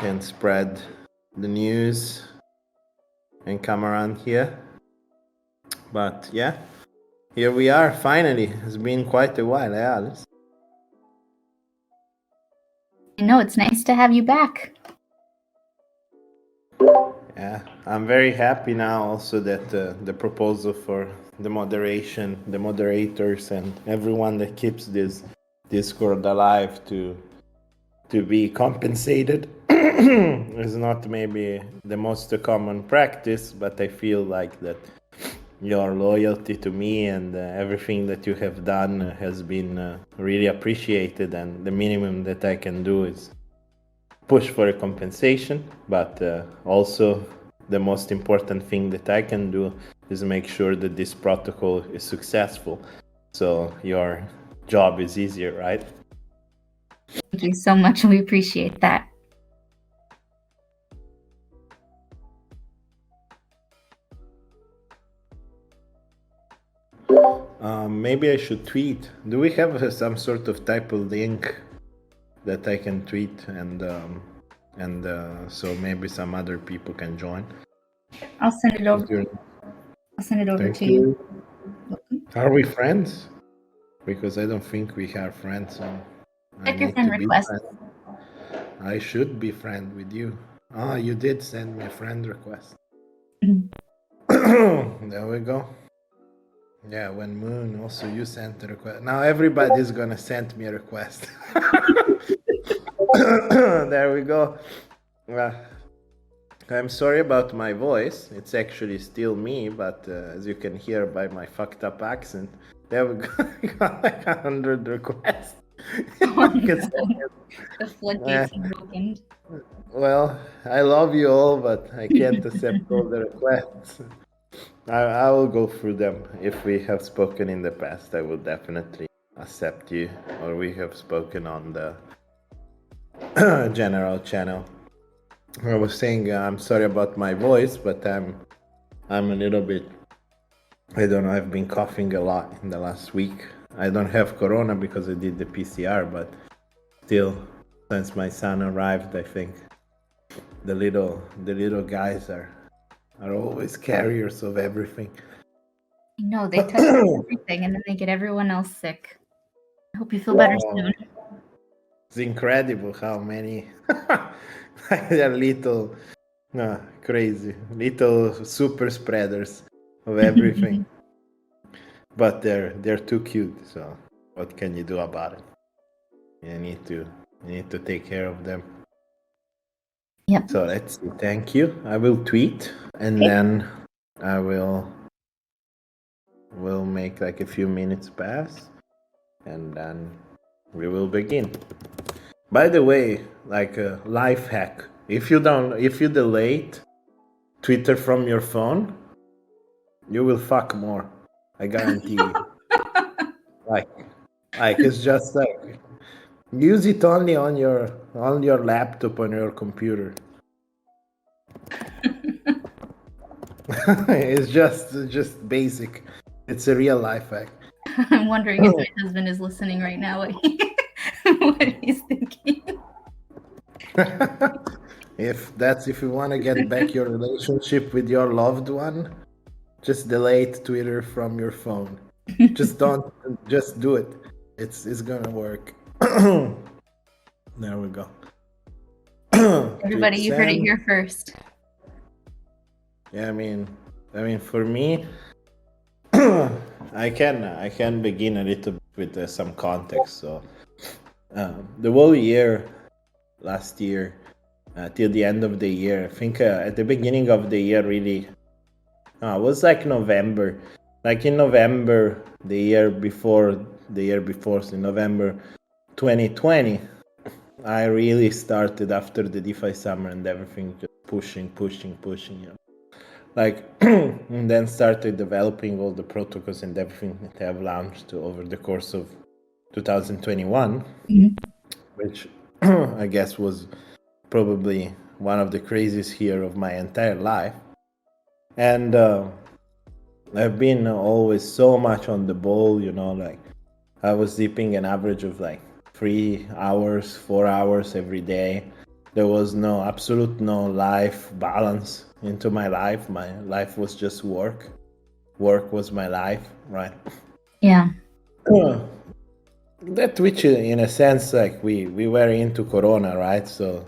and spread the news and come around here. But yeah, here we are finally. It's been quite a while, Alice. I know, it's nice to have you back. Yeah, I'm very happy now also that the proposal for the moderators and everyone that keeps this Discord alive to be compensated is not maybe the most common practice, but I feel like that your loyalty to me and everything that you have done has been really appreciated, and the minimum that I can do is push for a compensation, but also the most important thing that I can do is make sure that this protocol is successful, so your job is easier, right? Thank you so much. We appreciate that. Maybe I should tweet. Do we have some sort of type of link that I can tweet, and so maybe some other people can join? I'll send it over. I'll send it over Thank to you. Are we friends? Because I don't think we are friends. So Check your friend request. I should be friend with you. Ah, you did send me a friend request. There we go. Yeah, when Moon also you sent a request. Now everybody's gonna send me a request. There we go. I'm sorry about my voice. It's actually still me, but as you can hear by my fucked up accent, there we go. I got like 100 requests. The floodgates have opened. Well, I love you all, but I can't accept all the requests. I will go through them. If we have spoken in the past, I will definitely accept you, or we have spoken on the general channel. I was saying I'm sorry about my voice, but I'm a little bit, I don't know, I've been coughing a lot in the last week. I don't have corona because I did the PCR, but still, since my son arrived, I think the little guys are always carriers of everything. No, they touch everything and then they get everyone else sick. I hope you feel better soon. It's incredible how many they're little crazy little super spreaders of everything. But they're too cute, so what can you do about it? You need to take care of them. Yep. So let's see. Thank you. I will tweet, and then I will make like a few minutes pass, and then we will begin. By the way, like a life hack: if you delete Twitter from your phone, you will fuck more. I guarantee you. like it's just like use it only on your laptop, on your computer. It's just basic. It's a real life hack. I'm wondering if my husband is listening right now, what he's thinking. If you want to get back your relationship with your loved one, just delete Twitter from your phone. Just do it. It's gonna work. There we go. Everybody, you heard it here first. Yeah, I mean, for me, I can begin a little bit with some context. So, the whole year, last year, till the end of the year, I think at the beginning of the year, really, it was like November. Like in November, the year before, so in November 2020, I really started after the DeFi summer and everything, just pushing, you know. Like, and then started developing all the protocols and everything that I have launched over the course of 2021, which I guess was probably one of the craziest years of my entire life. And I've been always so much on the ball, you know, like I was sleeping an average of like 3 hours, 4 hours every day. There was no absolute no life balance into my life. My life was just work. Work was my life, right? Yeah. That which in a sense like we were into Corona, right? So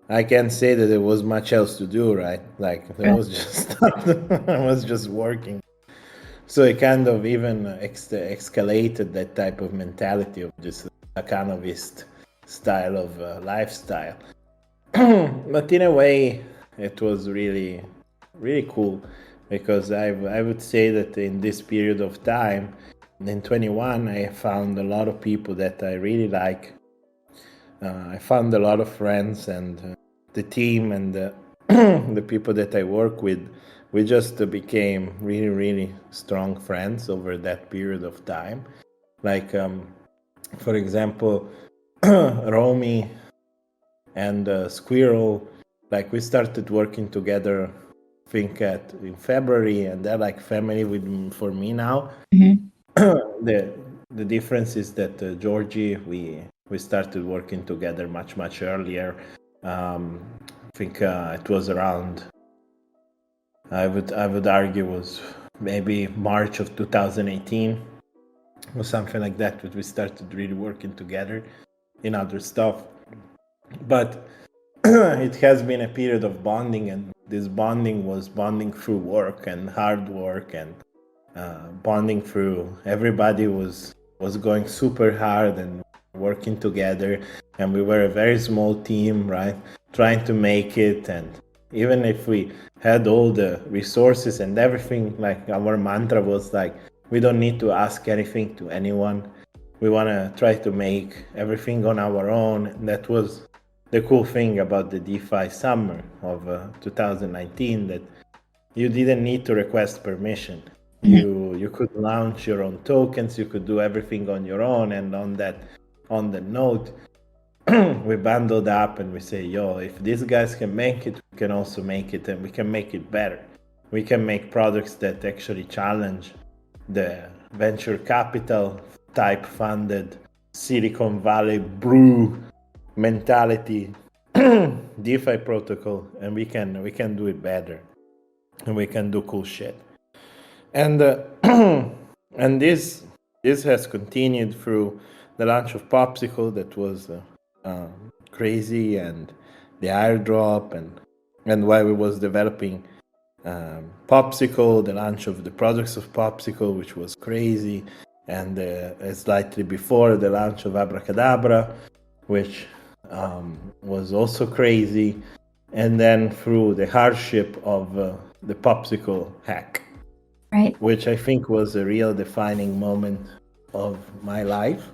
I can't say that there was much else to do, right? Like I was just I was just working. So it kind of even escalated that type of mentality of just a cannabist style of lifestyle. But in a way, it was really, really cool because I would say that in this period of time, in 21, I found a lot of people that I really like. I found a lot of friends and the team and the people that I work with. We just became really, really strong friends over that period of time. Like, for example, Romy and Squirrel, like we started working together, I think in February, and they're like family for me now. Mhm. The difference is that Georgie, we started working together much earlier. I think it was around. I would argue was maybe March of 2018 or something like that. That we started really working together in other stuff, but it has been a period of bonding, and this bonding was bonding through work and hard work and bonding through everybody was going super hard and working together, and we were a very small team, right, trying to make it. And even if we had all the resources and everything, like our mantra was like, we don't need to ask anything to anyone. We want to try to make everything on our own. And that was the cool thing about the DeFi summer of 2019, that you didn't need to request permission. You could launch your own tokens, you could do everything on your own. And on the note, we bundled up and we say, yo, if these guys can make it, we can also make it, and we can make it better. We can make products that actually challenge the venture capital type funded Silicon Valley brew mentality DeFi protocol, and we can do it better, and we can do cool shit. And and this has continued through the launch of Popsicle, that was crazy, and the airdrop, and while we was developing Popsicle, the launch of the products of Popsicle, which was crazy, and slightly before the launch of Abracadabra, which was also crazy, and then through the hardship of the Popsicle hack, Right. which I think was a real defining moment of my life.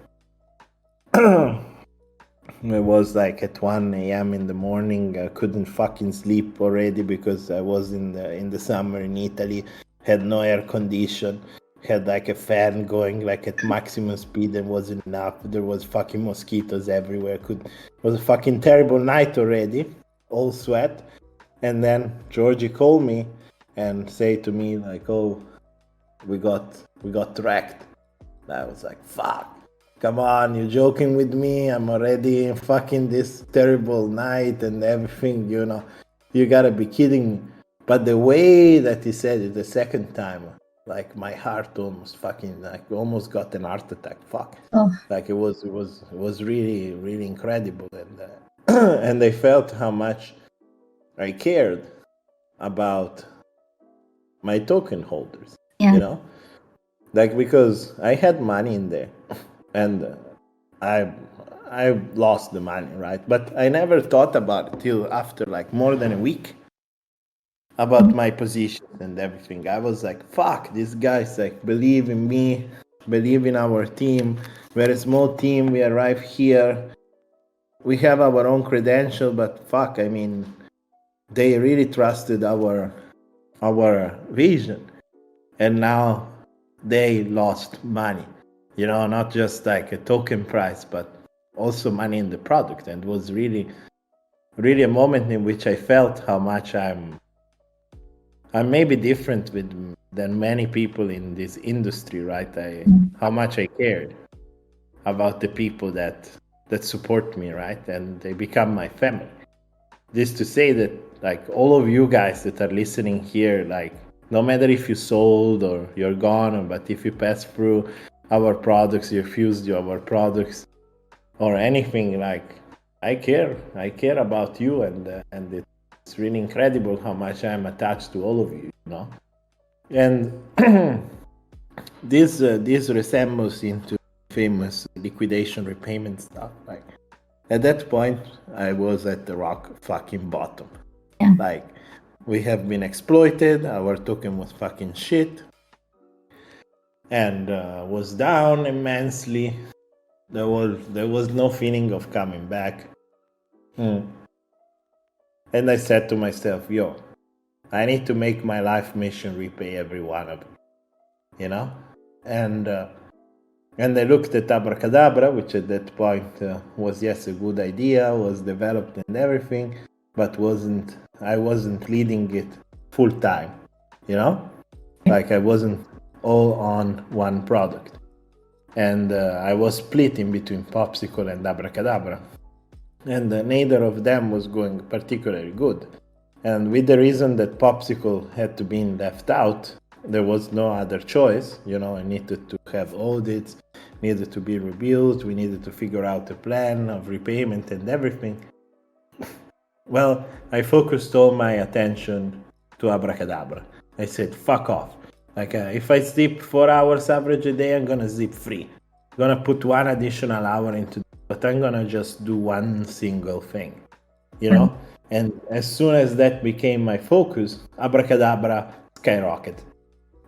It was like at 1 a.m. in the morning. I couldn't fucking sleep already because I was in the summer in Italy, had no air condition, had like a fan going like at maximum speed and wasn't enough. There was fucking mosquitoes everywhere. It was a fucking terrible night already, all sweat. And then Georgie called me and say to me like, "Oh, we got tracked." I was like, "Fuck. Come on, you're joking with me? I'm already in fucking this terrible night and everything, you know. You gotta be kidding me." But the way that he said it the second time, like my heart almost fucking like almost got an heart attack. Fuck. Oh. Like it was really, really incredible. And and I felt how much I cared about my token holders, Yeah. you know? Like because I had money in there, and I lost the money, right? But I never thought about it till after like more than a week about my position and everything. I was like, fuck, these guys like believe in me, believe in our team. We're a small team, we arrive here, we have our own credential, but fuck, I mean, they really trusted our vision, and now they lost money, you know, not just like a token price, but also money in the product. And it was really a moment in which I felt how much I'm maybe different than many people in this industry, right? How much I cared about the people that support me, right? And they become my family. this to say that like all of you guys that are listening here, like no matter if you sold or you're gone, but if you pass through our products, you fused our products or anything, like I care about you, and it's really incredible how much I'm attached to all of you, you know. And this resembles into famous liquidation repayment stuff. Like at that point, I was at the rock fucking bottom. Yeah. Like we have been exploited. Our token was fucking shit, and was down immensely. There was no feeling of coming back. And I said to myself, yo, I need to make my life mission repay every one of them, you know? And I looked at Abracadabra, which at that point was, yes, a good idea, was developed and everything, but I wasn't leading it full time, you know? Like I wasn't all on one product. And I was split in between Popsicle and Abracadabra. And neither of them was going particularly good. And with the reason that Popsicle had to be left out, there was no other choice. You know, I needed to have audits, needed to be rebuilt, we needed to figure out a plan of repayment and everything. Well, I focused all my attention to Abracadabra. I said, fuck off. Like, if I sleep 4 hours average a day, I'm gonna sleep 3. I'm gonna put 1 additional hour into, but I'm gonna just do one single thing, you know? And as soon as that became my focus, Abracadabra skyrocketed.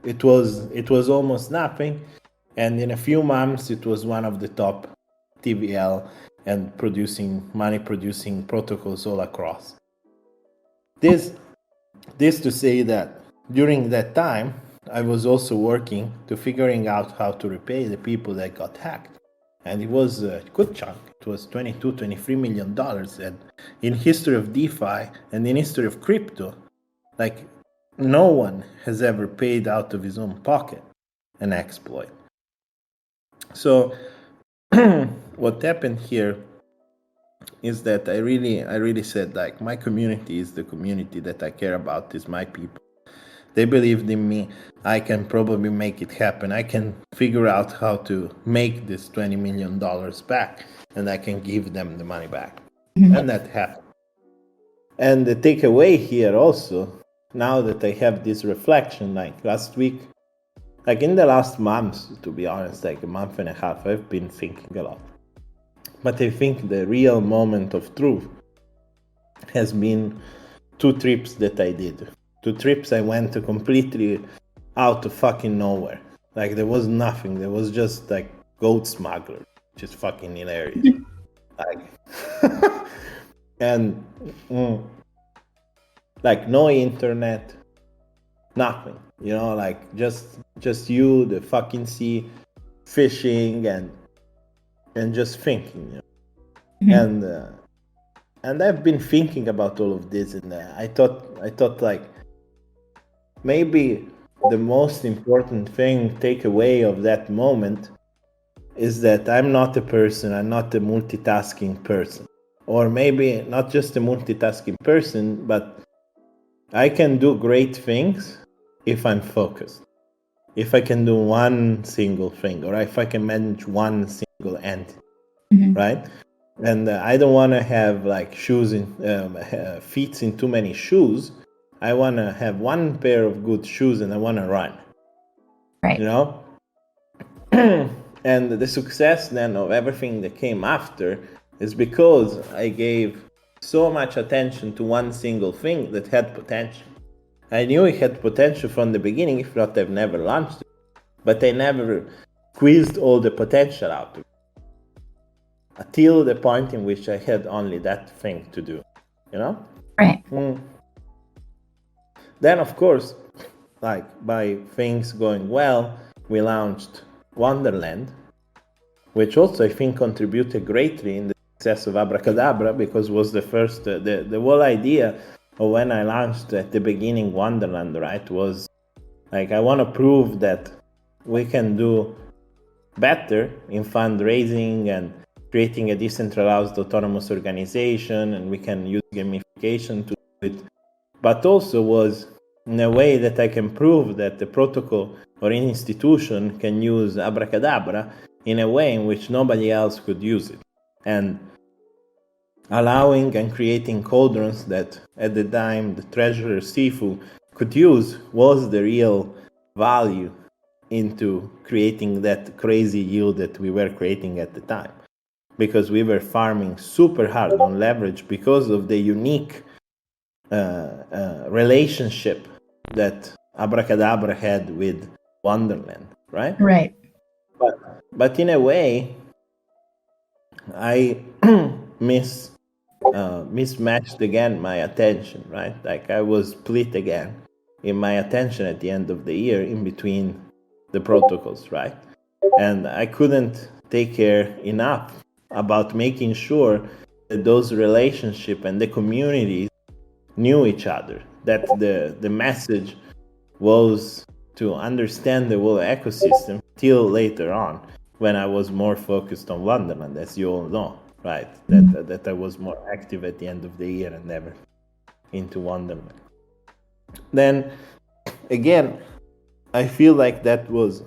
It was almost nothing, and in a few months, it was one of the top TVL and money producing protocols all across. This to say that during that time, I was also working to figuring out how to repay the people that got hacked. And it was a good chunk. It was $23 million. And in history of DeFi and in history of crypto, like no one has ever paid out of his own pocket an exploit. So what happened here is that I really said, like, my community is the community that I care about, is my people. They believed in me. I can probably make it happen. I can figure out how to make this $20 million back, and I can give them the money back. And that happened. And the takeaway here also, now that I have this reflection, like last week, like in the last month, to be honest, like a month and a half, I've been thinking a lot. But I think the real moment of truth has been 2 trips that I did. 2 trips I went to completely out of fucking nowhere. Like there was nothing. There was just like goat smuggler, which is fucking hilarious. Like, and like no internet, nothing. You know, like just you, the fucking sea, fishing and just thinking. You know? And I've been thinking about all of this, and I thought like maybe the most important takeaway of that moment is that I'm not a multitasking person, or maybe not just a multitasking person, but I can do great things if I'm focused. If I can do one single thing, or if I can manage one single entity, right? And I don't want to have like feet in too many shoes. I want to have one pair of good shoes, and I want to run. Right. You know? And the success then of everything that came after is because I gave so much attention to one single thing that had potential. I knew it had potential from the beginning, if not I've never launched it. But I never squeezed all the potential out of it. Until the point in which I had only that thing to do, you know? Right. Then, of course, like by things going well, we launched Wonderland, which also I think contributed greatly in the success of Abracadabra, because it was the first, the whole idea of when I launched at the beginning Wonderland, right, was like I want to prove that we can do better in fundraising and creating a decentralized autonomous organization, and we can use gamification to do it, but also was in a way that I can prove that the protocol or an institution can use abracadabra in a way in which nobody else could use it. And allowing and creating cauldrons that at the time the treasurer Sifu could use was the real value into creating that crazy yield that we were creating at the time, because we were farming super hard on leverage because of the unique relationship that abracadabra had with Wonderland, right? Right. But in a way, I mismatched again my attention, right? Like I was split again in my attention at the end of the year in between the protocols, right? And I couldn't take care enough about making sure that those relationships and the communities knew each other, that the message was to understand the whole ecosystem till later on, when I was more focused on Wonderland, as you all know, right? That I was more active at the end of the year and never into Wonderland. Then again, I feel like that was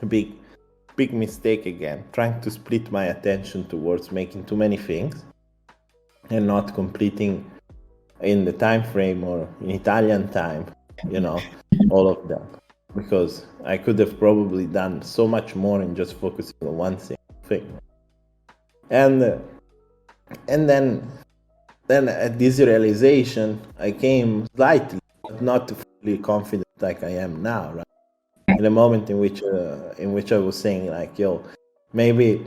a big mistake again, trying to split my attention towards making too many things and not completing in the time frame or in Italian time, all of them, because I could have probably done so much more in just focusing on one thing. And then at this realization, I came slightly, but not fully confident like I am now, right? In a moment in which I was saying like, yo, maybe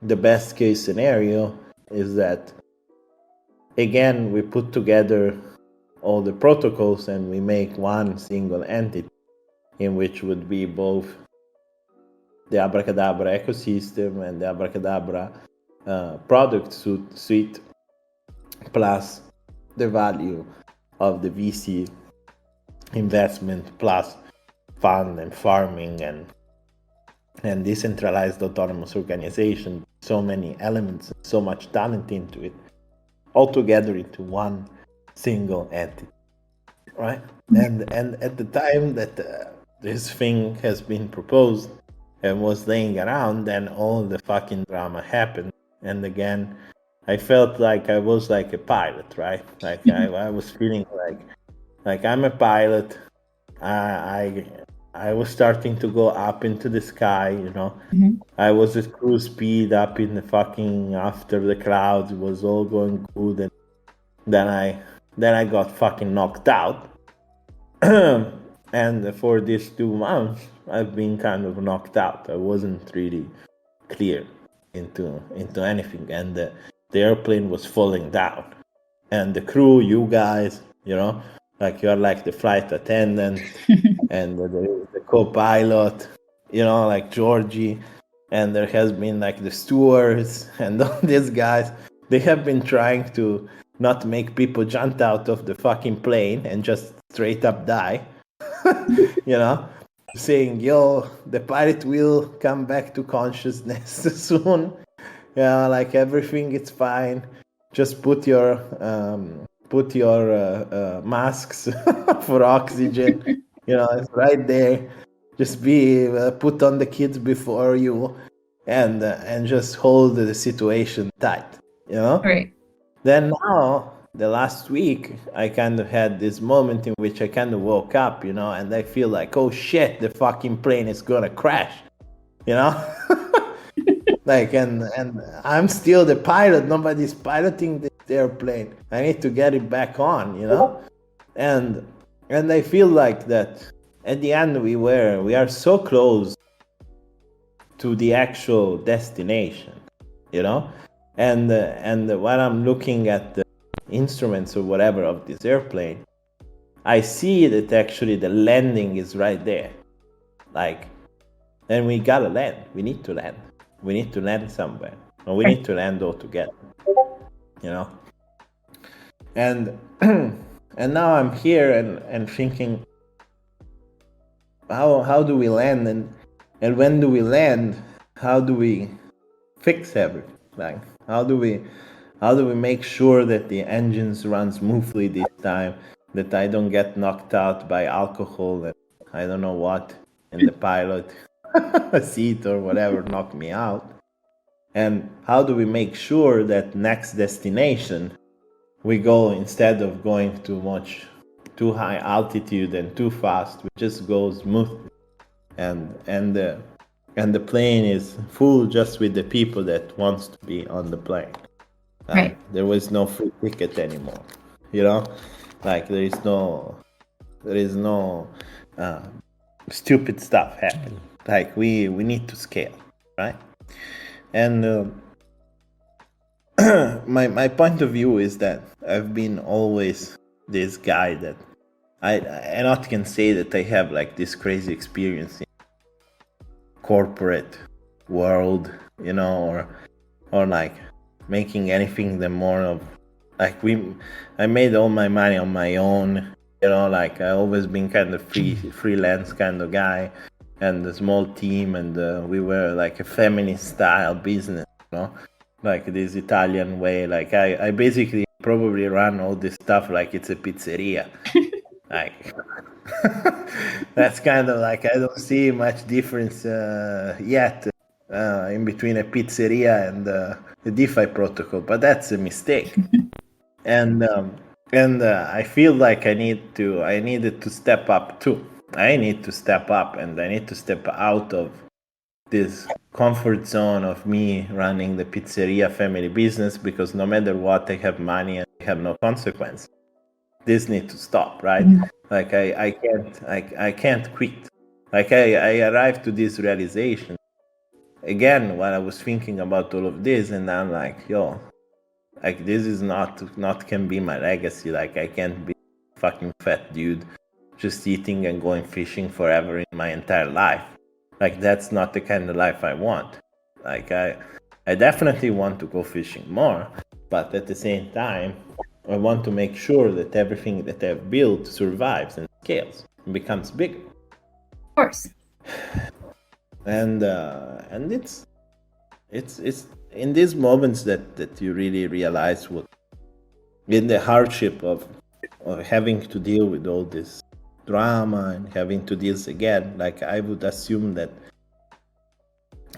the best case scenario is that again we put together all the protocols and we make one single entity in which would be both the abracadabra ecosystem and the abracadabra product suite plus the value of the VC investment plus fund and farming and decentralized autonomous organization, so many elements, so much talent into it, all together into one single entity, right? And at the time that this thing has been proposed and was laying around, then all the fucking drama happened. And again, I felt like I was like a pilot, right? Like I was feeling like I'm a pilot. I was starting to go up into the sky, I was at cruise speed up in the fucking after the clouds. It was all going good, and then I got fucking knocked out. And for these 2 months, I've been kind of knocked out. I wasn't really clear into anything, and the airplane was falling down, and the crew, you guys, like you're like the flight attendant and the co-pilot, like Georgie, and there has been like the stewards and all these guys. They have been trying to not make people jump out of the fucking plane and just straight up die. Saying, yo, the pilot will come back to consciousness soon. Like everything is fine. Just put your masks for oxygen. It's right there. Just be put on the kids before you, and just hold the situation tight. Right. Then now, the last week, I kind of had this moment in which I kind of woke up, and I feel like, oh shit, the fucking plane is gonna crash, like, and I'm still the pilot. Nobody's piloting this airplane. I need to get it back on, and I feel like that at the end we are so close to the actual destination, and when I'm looking at the instruments or whatever of this airplane, I see that actually the landing is right there. Like, and we gotta land. We need to land. We need to land somewhere, and we need to land all together. And and now I'm here and thinking, how do we land, and when do we land? How do we fix everything? Like, how do we make sure that the engines run smoothly this time, that I don't get knocked out by alcohol and I don't know what in the pilot seat or whatever knock me out? And how do we make sure that next destination we go, instead of going too high altitude and too fast, we just go smoothly, and the plane is full just with the people that wants to be on the plane. Right. There was no free ticket anymore, like there is no stupid stuff happening. Like we need to scale, right? And my point of view is that I've been always this guy that I not can say that I have like this crazy experience in corporate world, or like making anything the more of like I made all my money on my own, like I always been kind of freelance kind of guy, and a small team, and we were like a family style business, like this Italian way. Like I basically probably run all this stuff like it's a pizzeria. Like that's kind of like, I don't see much difference yet in between a pizzeria and the DeFi protocol, but that's a mistake. and I feel like I needed to step up too. I need to step up, and I need to step out of this comfort zone of me running the pizzeria family business, because no matter what, I have money and I have no consequence. This needs to stop, right? Like I can't quit. Like I arrived to this realization again while I was thinking about all of this, and I'm like, yo, like this is not can be my legacy. Like I can't be a fucking fat dude just eating and going fishing forever in my entire life. Like that's not the kind of life I want. Like I definitely want to go fishing more, but at the same time, I want to make sure that everything that I've built survives and scales and becomes bigger. Of course. And it's in these moments that you really realize what, in the hardship of having to deal with all this drama and having to deal again. Like I would assume that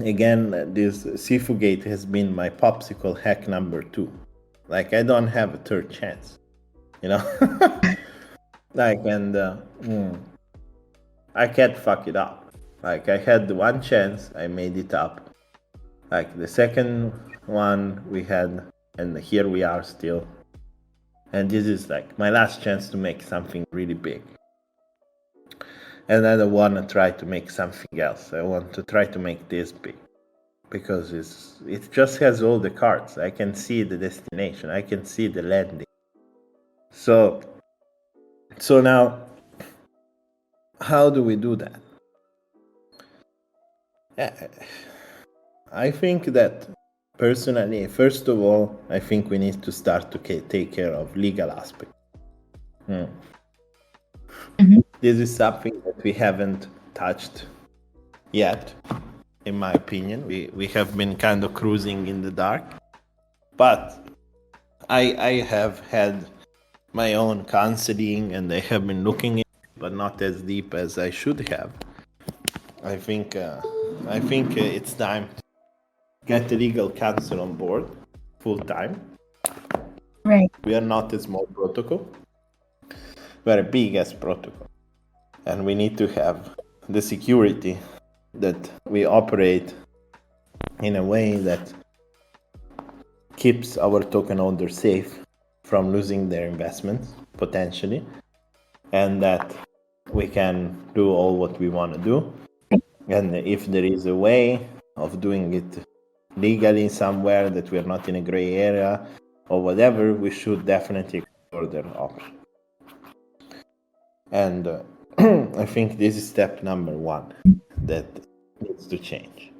again, this Seafugate has been my popsicle hack number 2. Like I don't have a third chance, like, and I can't fuck it up. Like I had one chance, I made it up. Like the second one we had, and here we are still. And this is like my last chance to make something really big. And I don't want to try to make something else. I want to try to make this big, because it just has all the cards. I can see the destination. I can see the landing. So now, how do we do that? I think that personally, first of all, I think we need to start to take care of legal aspects. This is something that we haven't touched yet, in my opinion. We have been kind of cruising in the dark, but I have had my own counseling, and I have been looking in, but not as deep as I should have. I think it's time to get the legal counsel on board full time. Right. We are not a small protocol. We're a big ass protocol. And we need to have the security that we operate in a way that keeps our token holders safe from losing their investments, potentially, and that we can do all what we want to do. And if there is a way of doing it legally somewhere, that we're not in a gray area or whatever, we should definitely explore that option. And I think this is step number 1 that needs to change.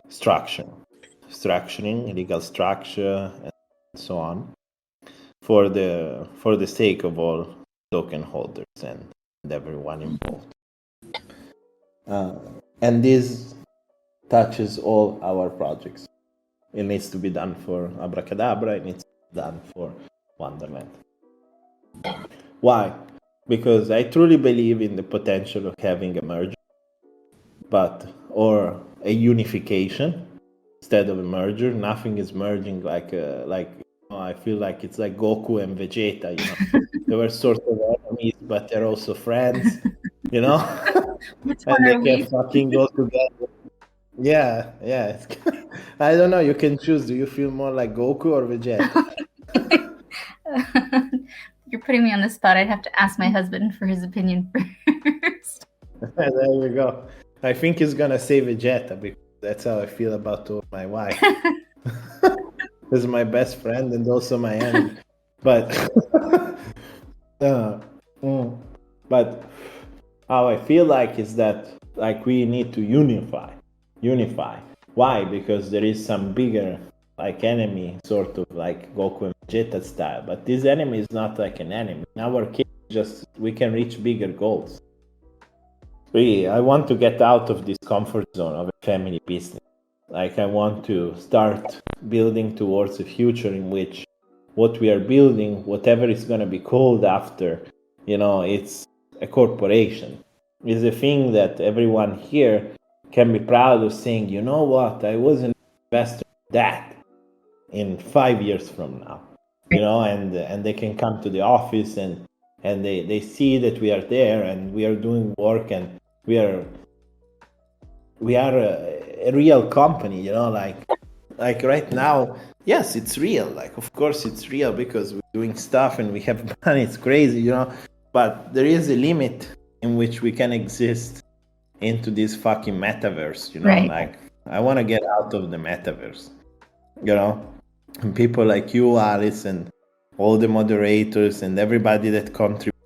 Structuring, legal structure, and so on, for the sake of all token holders and everyone involved. And this touches all our projects. It needs to be done for Abracadabra. It needs to be done for Wonderland. Why? Because I truly believe in the potential of having a merger, or a unification instead of a merger. Nothing is merging I feel like it's like Goku and Vegeta. They were sort of enemies, but they're also friends. Which one And they are can we? fucking go together. Yeah. I don't know. You can choose. Do you feel more like Goku or Vegeta? You're putting me on the spot. I'd have to ask my husband for his opinion first. There you go. I think he's gonna say Vegeta because that's how I feel about my wife. He's my best friend and also my enemy. But but how I feel like is that like we need to unify. Why? Because there is some bigger like enemy, sort of like Goku and Vegeta style. But this enemy is not like an enemy. In our case, just we can reach bigger goals. I want to get out of this comfort zone of a family business. Like I want to start building towards a future in which what we are building, whatever it's going to be called after, it's a corporation. It's a thing that everyone here can be proud of saying, you know what, I was an investor in that in 5 years from now, and they can come to the office and they see that we are there and we are doing work and we are a real company, like right now. Yes, it's real. Like, of course it's real because we're doing stuff and we have money. It's crazy, but there is a limit in which we can exist into this fucking metaverse, Right. Like, I want to get out of the metaverse, and people like you, Alice, and all the moderators and everybody that contributes.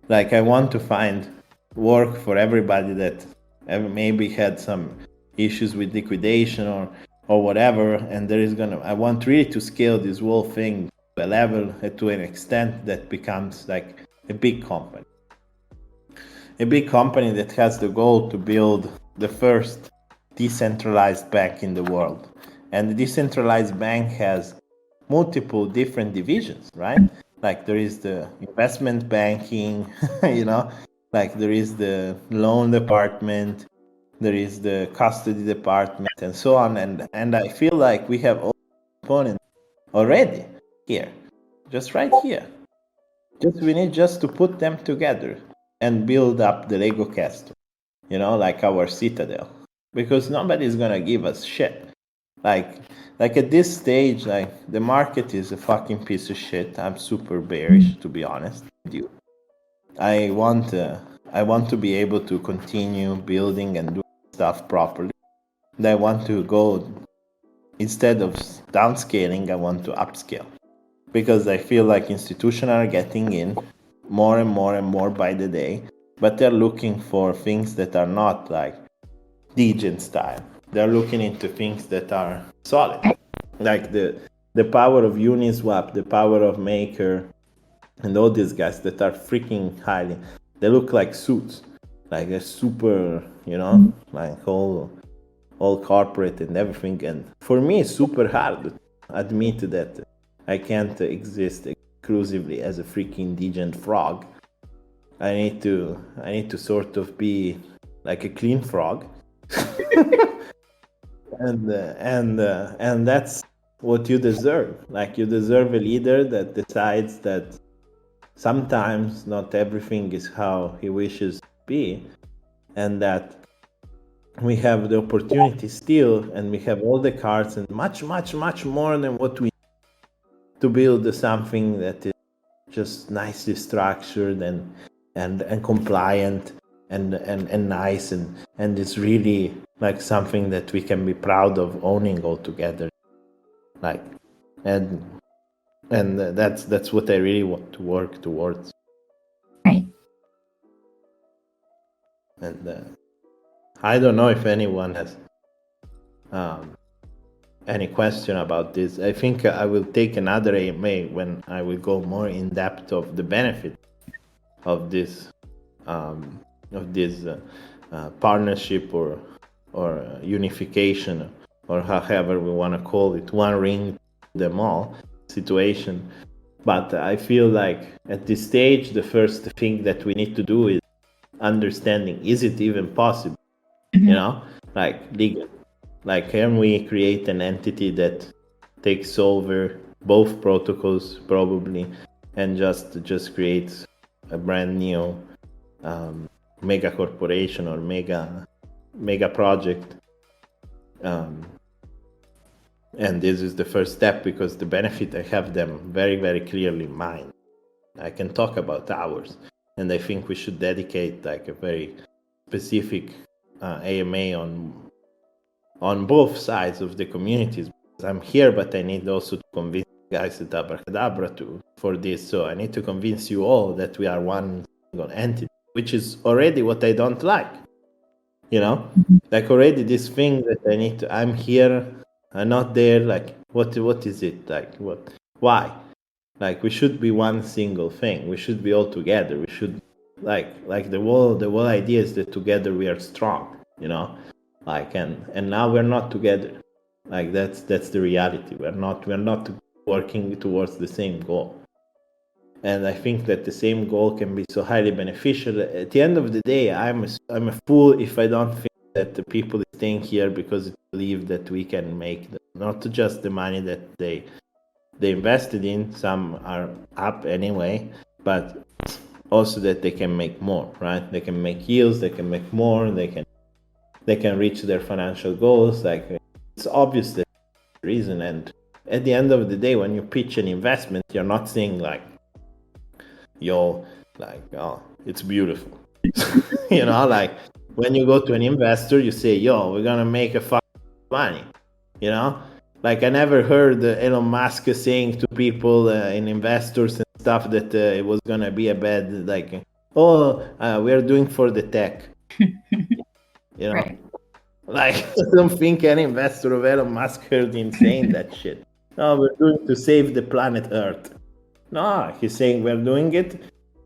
Like, I want to find work for everybody that maybe had some issues with liquidation or whatever, and I want really to scale this whole thing to a level, to an extent that becomes like a big company that has the goal to build the first decentralized bank in the world. And the decentralized bank has multiple different divisions, right? Like there is the investment banking, like there is the loan department, there is the custody department, and so on. And I feel like we have all components already here, just right here. We need just to put them together and build up the Lego castle, like our citadel, because nobody's gonna give us shit. Like at this stage, like the market is a fucking piece of shit. I'm super bearish, to be honest with you. I want to be able to continue building and doing stuff properly. And I want to go, instead of downscaling, I want to upscale, because I feel like institutions are getting in more and more and more by the day, but they're looking for things that are not like Degen style. They're looking into things that are solid, like the power of Uniswap, the power of Maker, and all these guys that are freaking highly. They look like suits, like they're super, like all corporate and everything. And for me, it's super hard to admit that I can't exist exclusively as a freaking Degen frog. I need to sort of be like a clean frog. and that's what you deserve. Like, you deserve a leader that decides that sometimes not everything is how he wishes to be, and that we have the opportunity still, and we have all the cards and much more than what we need to build something that is just nicely structured and compliant and nice and it's really like something that we can be proud of owning all together. Like, and that's what I really want to work towards. Right. And I don't know if anyone has any question about this. I think I will take another AMA when I will go more in depth of the benefit of this partnership or unification or however we want to call it, one ring them all situation. But I feel like at this stage, the first thing that we need to do is understanding, is it even possible? Like legal, like can we create an entity that takes over both protocols probably, and just creates a brand new mega corporation or mega project. And this is the first step, because the benefit, I have them very, very clearly in mind. I can talk about hours, and I think we should dedicate like a very specific AMA on both sides of the communities. I'm here, but I need also to convince guys at Abracadabra for this. So I need to convince you all that we are one single entity, which is already what I don't like. Like already this thing that I need to, I'm here, I'm not there. Like what is it? Like what? Why? Like we should be one single thing. We should be all together. We should like the whole idea is that together we are strong. Like and now we're not together. Like that's the reality. We're not working towards the same goal. And I think that the same goal can be so highly beneficial. At the end of the day, I'm a fool if I don't think that the people staying here because they believe that we can make not just the money that they invested in. Some are up anyway, but also that they can make more, right? They can make yields, they can make more, they can reach their financial goals. Like it's obvious that the reason. And at the end of the day, when you pitch an investment, you're not saying like, yo, like, oh, it's beautiful. Like when you go to an investor, you say, yo, we're gonna make a fuck money. Like I never heard Elon Musk saying to people and investors and stuff that it was gonna be a bad, like, we're doing for the tech. Right. Like I don't think any investor of Elon Musk heard him saying that shit. No, we're doing to save the planet Earth. No, he's saying we're doing it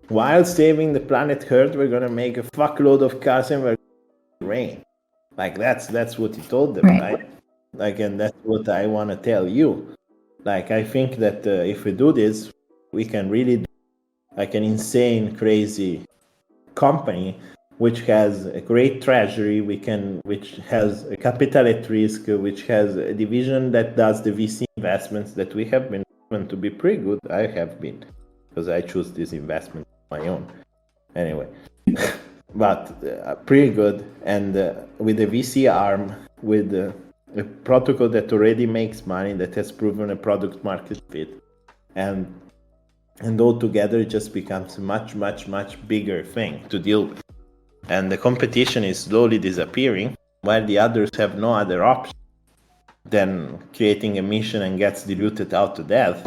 while saving the planet Earth. We're gonna make a fuckload of cars and we're gonna rain. Like that's what he told them, right? Like, and that's what I want to tell you. Like, I think that if we do this, we can really do like an insane, crazy company which has a great treasury, which has a capital at risk, which has a division that does the VC investments that we have been proven to be pretty good. I have been, because I choose this investment on my own. Anyway, but pretty good. And with the VC arm, with a protocol that already makes money, that has proven a product market fit, and all together it just becomes a much, much, much bigger thing to deal with. And the competition is slowly disappearing, while the others have no other option than creating a mission and gets diluted out to death.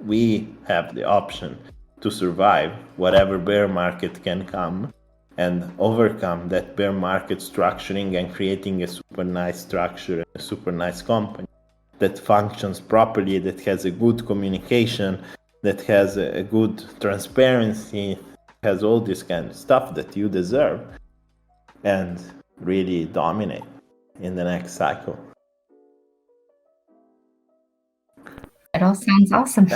We have the option to survive whatever bear market can come and overcome that bear market structuring and creating a super nice structure, a super nice company that functions properly, that has a good communication, that has a good transparency, has all this kind of stuff that you deserve, and really dominate in the next cycle. It all sounds awesome.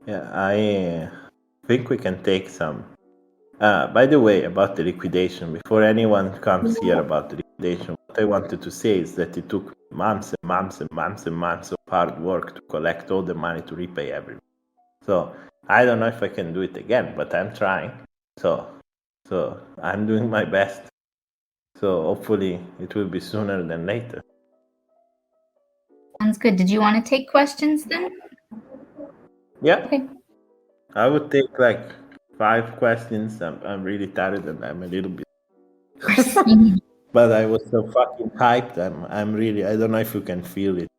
Yeah, I think we can take some. By the way, about the liquidation, before anyone comes here about the liquidation, what I wanted to say is that it took months and months and months and months of hard work to collect all the money to repay everyone. So I don't know if I can do it again, but I'm trying. So I'm doing my best. So hopefully it will be sooner than later. Sounds good. Did you want to take questions then? Yeah. Okay. I would take like 5 questions. I'm really tired and I'm a little bit. But I was so fucking hyped. I'm really, I don't know if you can feel it,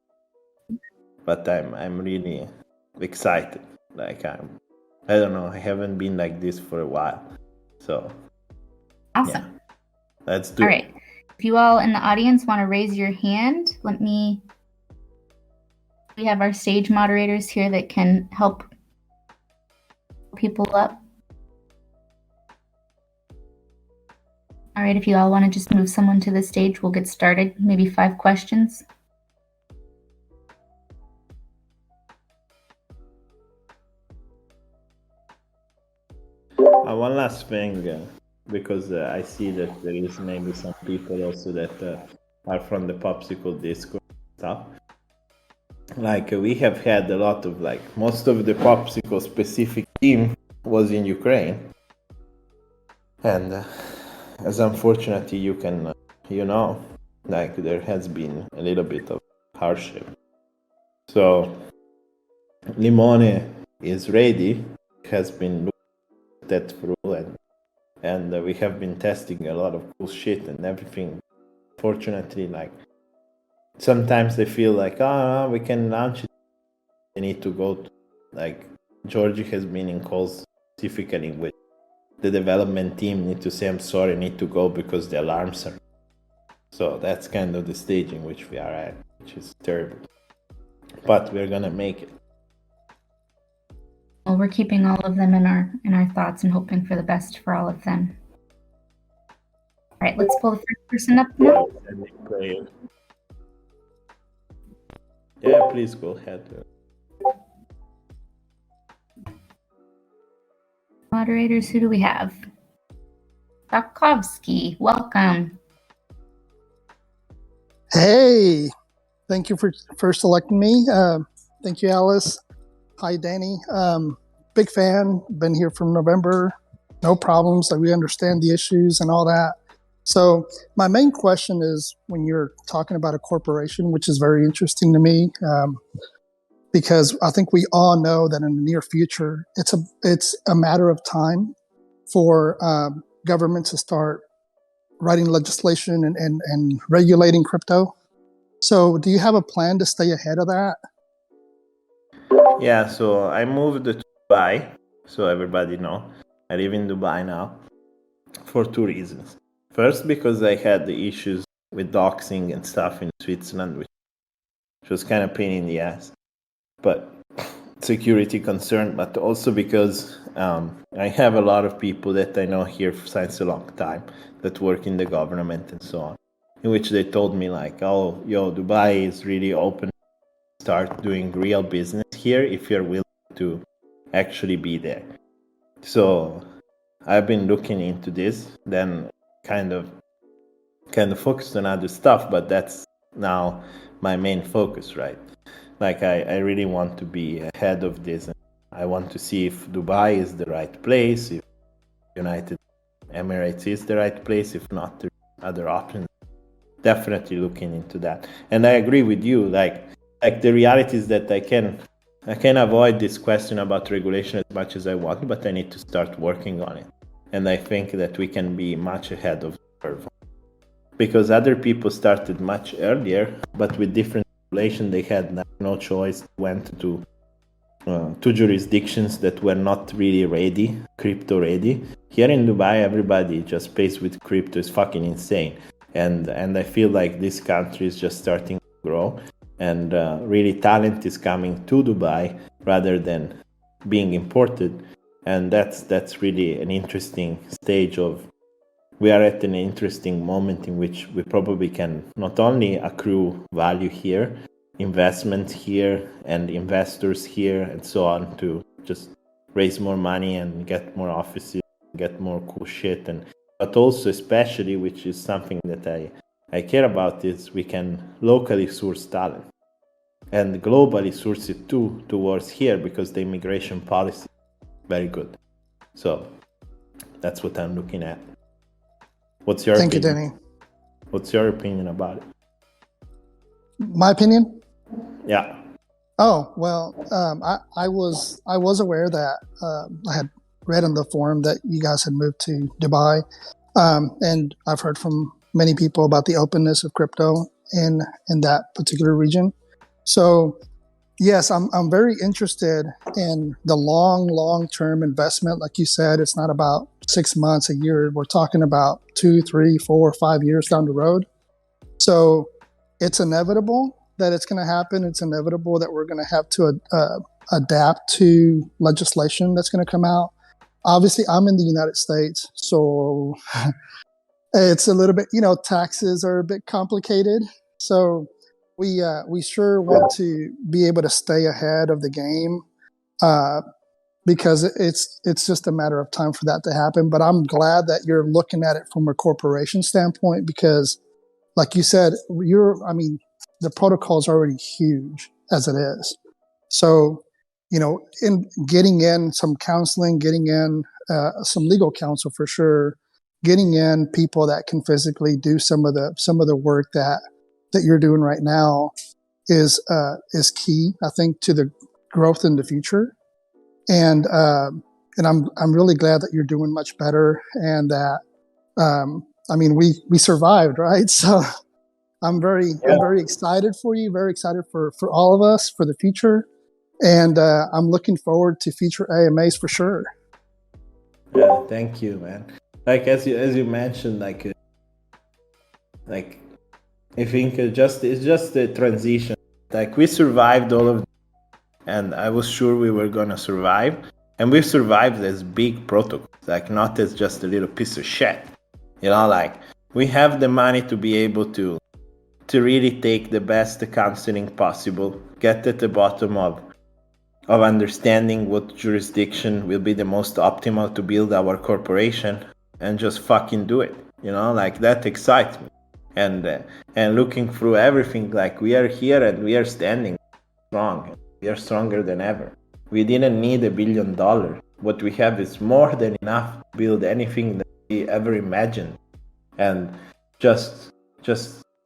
but I'm really excited. Like I don't know, I haven't been like this for a while. So awesome. Yeah. Let's do All it. right. If you all in the audience want to raise your hand, we have our stage moderators here that can help people up. All right, if you all want to just move someone to the stage, we'll get started. Maybe 5 questions. One last thing, because I see that there is maybe some people also that are from the Popsicle Discord stuff. Like we have had a lot of most of the Popsicle specific team was in Ukraine, and as unfortunately you can there has been a little bit of hardship. So Limone is ready, has been looked at through, and we have been testing a lot of cool shit and everything. Fortunately, sometimes they feel like, we can launch it. They need to go to, Georgie has been in calls specifically with the development team, need to say, I'm sorry, I need to go because the alarms are. So that's kind of the stage in which we are at, which is terrible. But we're gonna make it. Well, we're keeping all of them in our thoughts and hoping for the best for all of them. All right, let's pull the first person up now. Yeah, please go ahead. Moderators, who do we have? Tarkovsky, welcome. Hey, thank you for first electing me. Thank you, Alice. Hi, Dani. Big fan. Been here from November. No problems. We understand the issues and all that. So my main question is, when you're talking about a corporation, which is very interesting to me, because I think we all know that in the near future, it's a matter of time for government to start writing legislation and regulating crypto. So do you have a plan to stay ahead of that? Yeah, so I moved to Dubai, so everybody know. I live in Dubai now for 2 reasons. First, because I had the issues with doxing and stuff in Switzerland, which was kind of pain in the ass, but security concern, but also because I have a lot of people that I know here since a long time that work in the government and so on, in which they told me Dubai is really open to start doing real business here if you're willing to actually be there. So I've been looking into this, then kind of focused on other stuff, but that's now my main focus, right? I really want to be ahead of this. I want to see if Dubai is the right place, if United Emirates is the right place. If not, there's other options. Definitely looking into that. And I agree with you. The reality is that I can avoid this question about regulation as much as I want, but I need to start working on it. And I think that we can be much ahead of the curve, because other people started much earlier, but with different regulation. They had no choice. Went to jurisdictions that were not really ready, crypto ready. Here in Dubai, everybody just plays with crypto. Is fucking insane. And I feel like this country is just starting to grow, and really talent is coming to Dubai rather than being imported. And that's really an interesting stage of. We are at an interesting moment in which we probably can not only accrue value here, investment here, and investors here, and so on, to just raise more money and get more offices, get more cool shit, but also, especially, which is something that I care about, is we can locally source talent and globally source it too towards here, because the immigration policy is very good. So that's what I'm looking at. What's your Thank opinion? you, Dani. What's your opinion about it? My opinion? Yeah. Oh, well, I was aware that I had read on the forum that you guys had moved to Dubai, and I've heard from many people about the openness of crypto in that particular region. So, yes, I'm very interested in the long-term investment. Like you said, it's not about 6 months, a year. We're talking about 2, 3, 4, 5 years down the road. So it's inevitable that it's going to happen. It's inevitable that we're going to have to adapt to legislation that's going to come out. Obviously, I'm in the United States, so It's a little bit, taxes are a bit complicated. So we sure want to be able to stay ahead of the game, because it's just a matter of time for that to happen. But I'm glad that you're looking at it from a corporation standpoint, because, like you said, the protocol is already huge as it is. So, in getting in some counseling, getting in some legal counsel for sure, getting in people that can physically do some of the work that you're doing right now is key, I think, to the growth in the future. And I'm really glad that you're doing much better, and that we survived, right? So I'm very excited for you, very excited for all of us for the future, and I'm looking forward to future AMAs for sure. Yeah, thank you, man. Like as you mentioned, like I think it's just the transition. Like we survived all of this, and I was sure we were gonna survive, and we survived as big protocols, like not as just a little piece of shit. Like we have the money to be able to really take the best counseling possible, get at the bottom of understanding what jurisdiction will be the most optimal to build our corporation, and just fucking do it. Like that excites me. And looking through everything, like we are here and we are standing strong. We are stronger than ever. We didn't need $1 billion. What we have is more than enough to build anything that we ever imagined. And just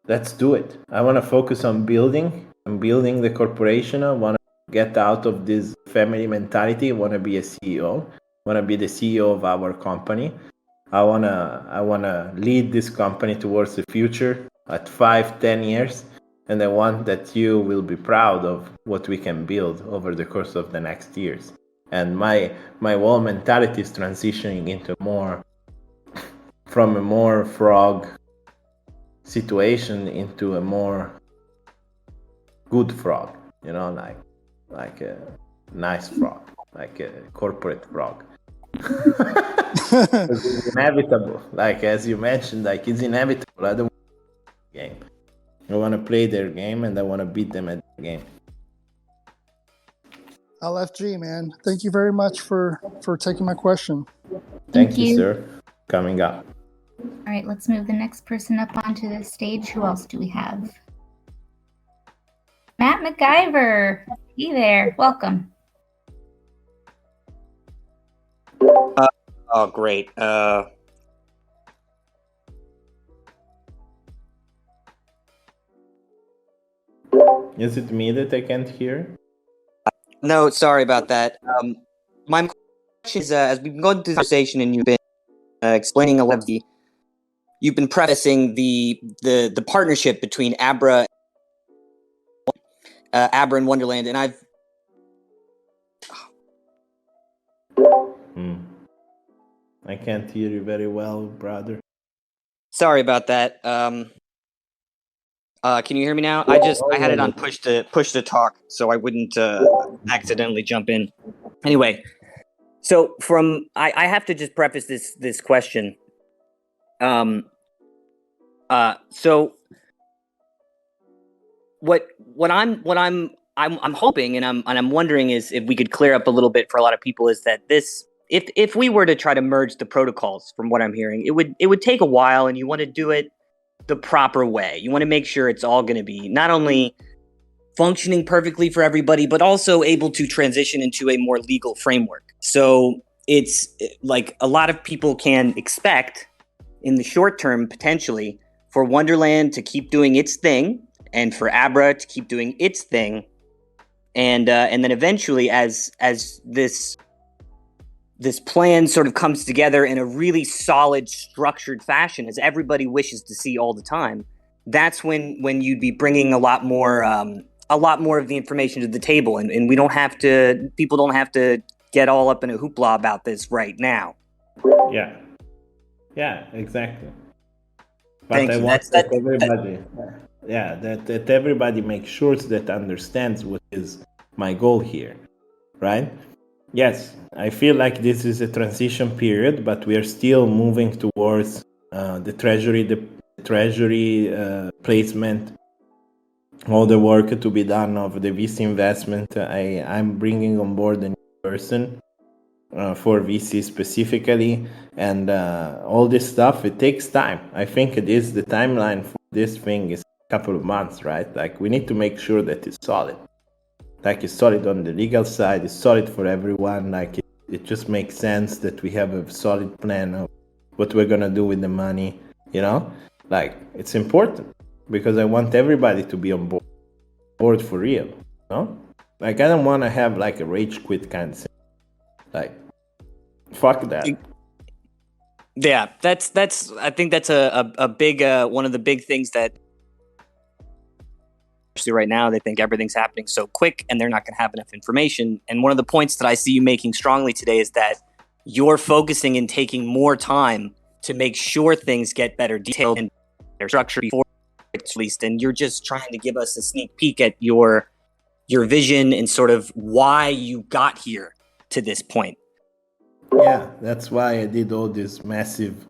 let's do it. I want to focus on building the corporation. I want to get out of this family mentality. I want to be a CEO. I want to be the CEO of our company. I wanna lead this company towards the future at 5-10 years, and I want that you will be proud of what we can build over the course of the next years. And my whole mentality is transitioning into from a more frog situation into a more good frog, like a nice frog, like a corporate frog. It's inevitable, like as you mentioned, like it's inevitable. I don't want to play the game. I want to play their game, and I want to beat them at the game. LFG, man, thank you very much for taking my question. Thank you, sir. Coming up. All right, let's move the next person up onto the stage. Who else do we have? Matt MacGyver. Hey there, welcome. Oh, great. Is it me that I can't hear? No, sorry about that. My question is, as we've been going through the conversation and you've been explaining a lot of you've been prefacing the partnership between Abra and Wonderland, and I've... I can't hear you very well, brother. Sorry about that. Can you hear me now? I had it on push to talk, so I wouldn't accidentally jump in. Anyway, so I have to just preface this question. So what I'm hoping and I'm wondering is if we could clear up a little bit for a lot of people is that this. If we were to try to merge the protocols, from what I'm hearing, it would take a while, and you want to do it the proper way. You want to make sure it's all going to be not only functioning perfectly for everybody, but also able to transition into a more legal framework. So it's like a lot of people can expect in the short term, potentially, for Wonderland to keep doing its thing, and for Abra to keep doing its thing, and then eventually, as this plan sort of comes together in a really solid, structured fashion, as everybody wishes to see all the time, that's when you'd be bringing a lot more of the information to the table, and people don't have to get all up in a hoopla about this right now. Yeah, exactly. But Thank I you. want that everybody, that everybody makes sure that understands what is my goal here, right? Yes, I feel like this is a transition period, but we are still moving towards the treasury placement, all the work to be done of the VC investment. I'm bringing on board a new person for VC specifically, and all this stuff, it takes time. I think it is the timeline for this thing is a couple of months, right? Like we need to make sure that it's solid. Like it's solid on the legal side, it's solid for everyone. Like it just makes sense that we have a solid plan of what we're gonna do with the money, you know? Like it's important because I want everybody to be on board for real, you know? Like I don't wanna have like a rage quit kind of thing. Like fuck that. Yeah, that's I think that's a big one of the big things that especially right now they think everything's happening so quick and they're not going to have enough information. And one of the points that I see you making strongly today is that you're focusing and taking more time to make sure things get better detailed and better structured before it's released. And you're just trying to give us a sneak peek at your vision and sort of why you got here to this point. Yeah, that's why I did all this massive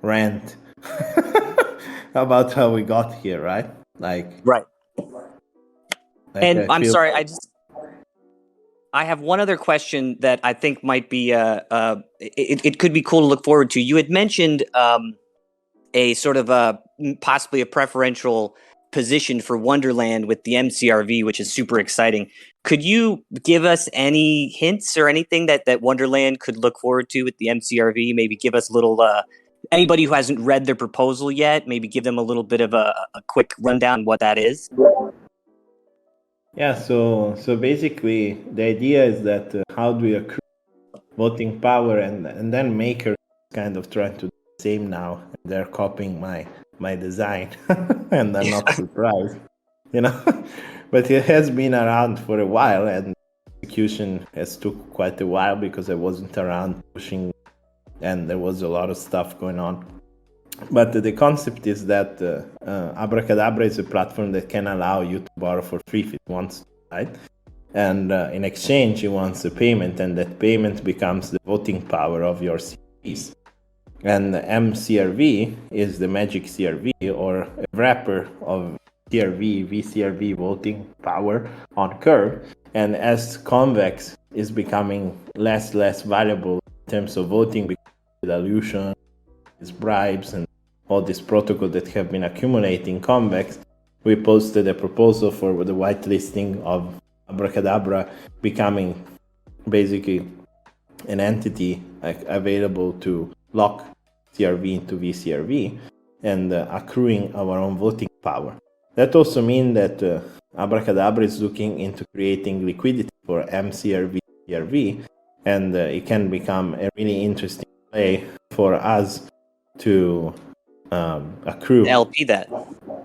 rant about how we got here, right? Right. And I'm sorry, I have one other question that I think might be it could be cool to look forward to. You had mentioned a sort of possibly a preferential position for Wonderland with the MCRV, which is super exciting. Could you give us any hints or anything that Wonderland could look forward to with the MCRV? Maybe give us a little anybody who hasn't read their proposal yet, maybe give them a little bit of a quick rundown on what that is. Yeah, so basically the idea is that how do we accrue voting power and then makers kind of trying to do the same now. They're copying my design and I'm not surprised, you know. But it has been around for a while and execution has took quite a while because I wasn't around pushing and there was a lot of stuff going on. But the concept is that Abracadabra is a platform that can allow you to borrow for free if it wants to, right? And in exchange, it wants a payment, and that payment becomes the voting power of your CRVs. And MCRV is the magic CRV, or a wrapper of CRV, VCRV voting power on Curve. And as Convex is becoming less valuable in terms of voting because of dilution, bribes, and all this protocol that have been accumulating Convex, we posted a proposal for the whitelisting of Abracadabra becoming basically an entity available to lock CRV into VCRV and accruing our own voting power. That also means that Abracadabra is looking into creating liquidity for MCRV, CRV, and it can become a really interesting way for us to accrue. LP that.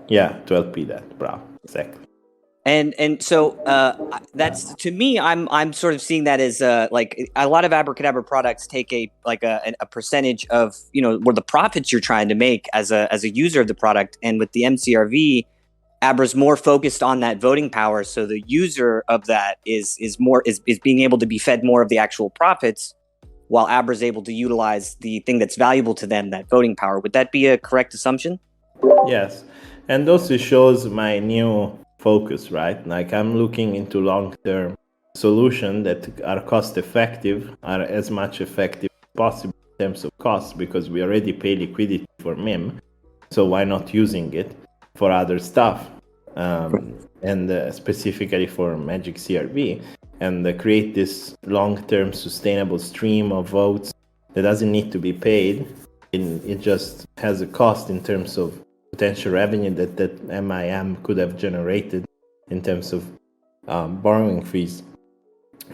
Yeah, to LP that. Bravo. Exactly. And so that's, to me, I'm sort of seeing that as like a lot of Abracadabra products take a percentage of, you know, where the profits you're trying to make as a user of the product. And with the MCRV, Abra's more focused on that voting power, so the user of that is being able to be fed more of the actual profits, while Abra's able to utilize the thing that's valuable to them, that voting power. Would that be a correct assumption? Yes, and also shows my new focus, right? Like I'm looking into long-term solutions that are cost-effective, are as much effective as possible in terms of cost, because we already pay liquidity for MIM, so why not using it for other stuff, and specifically for Magic CRV, and create this long-term sustainable stream of votes that doesn't need to be paid. It just has a cost in terms of potential revenue that MIM could have generated in terms of borrowing fees,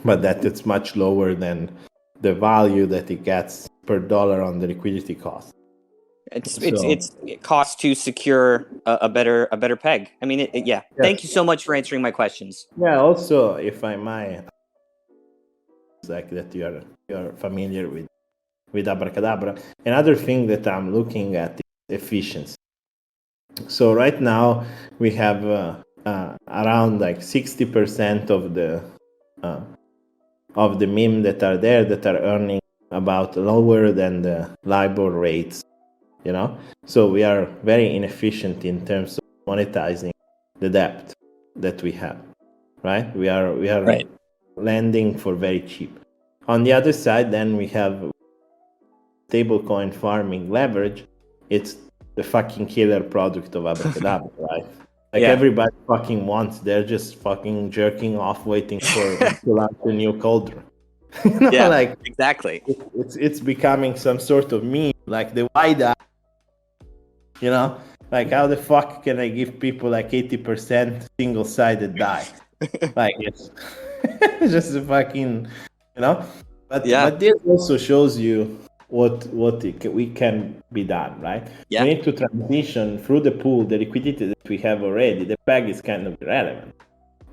but that it's much lower than the value that it gets per dollar on the liquidity cost. It costs to secure a better peg. I mean, yeah. Yes. Thank you so much for answering my questions. Yeah. Also, if I might, like that you're familiar with Abracadabra. Another thing that I'm looking at is efficiency. So right now we have around like 60% of the MIM that are there that are earning about lower than the LIBOR rates So we are very inefficient in terms of monetizing the debt that we have, right? We are Right. lending for very cheap. On the other side, then we have stablecoin farming leverage. It's the fucking killer product of Abracadabra, right? Like everybody fucking wants, they're just fucking jerking off waiting for to launch a new cauldron. Like exactly. It's becoming some sort of meme, like the wide eye. Like how the fuck can I give people like 80% single-sided die? Like it's just a fucking, But this also shows you what we can be done, right? Yeah. We need to transition through the pool, the liquidity that we have already. The peg is kind of irrelevant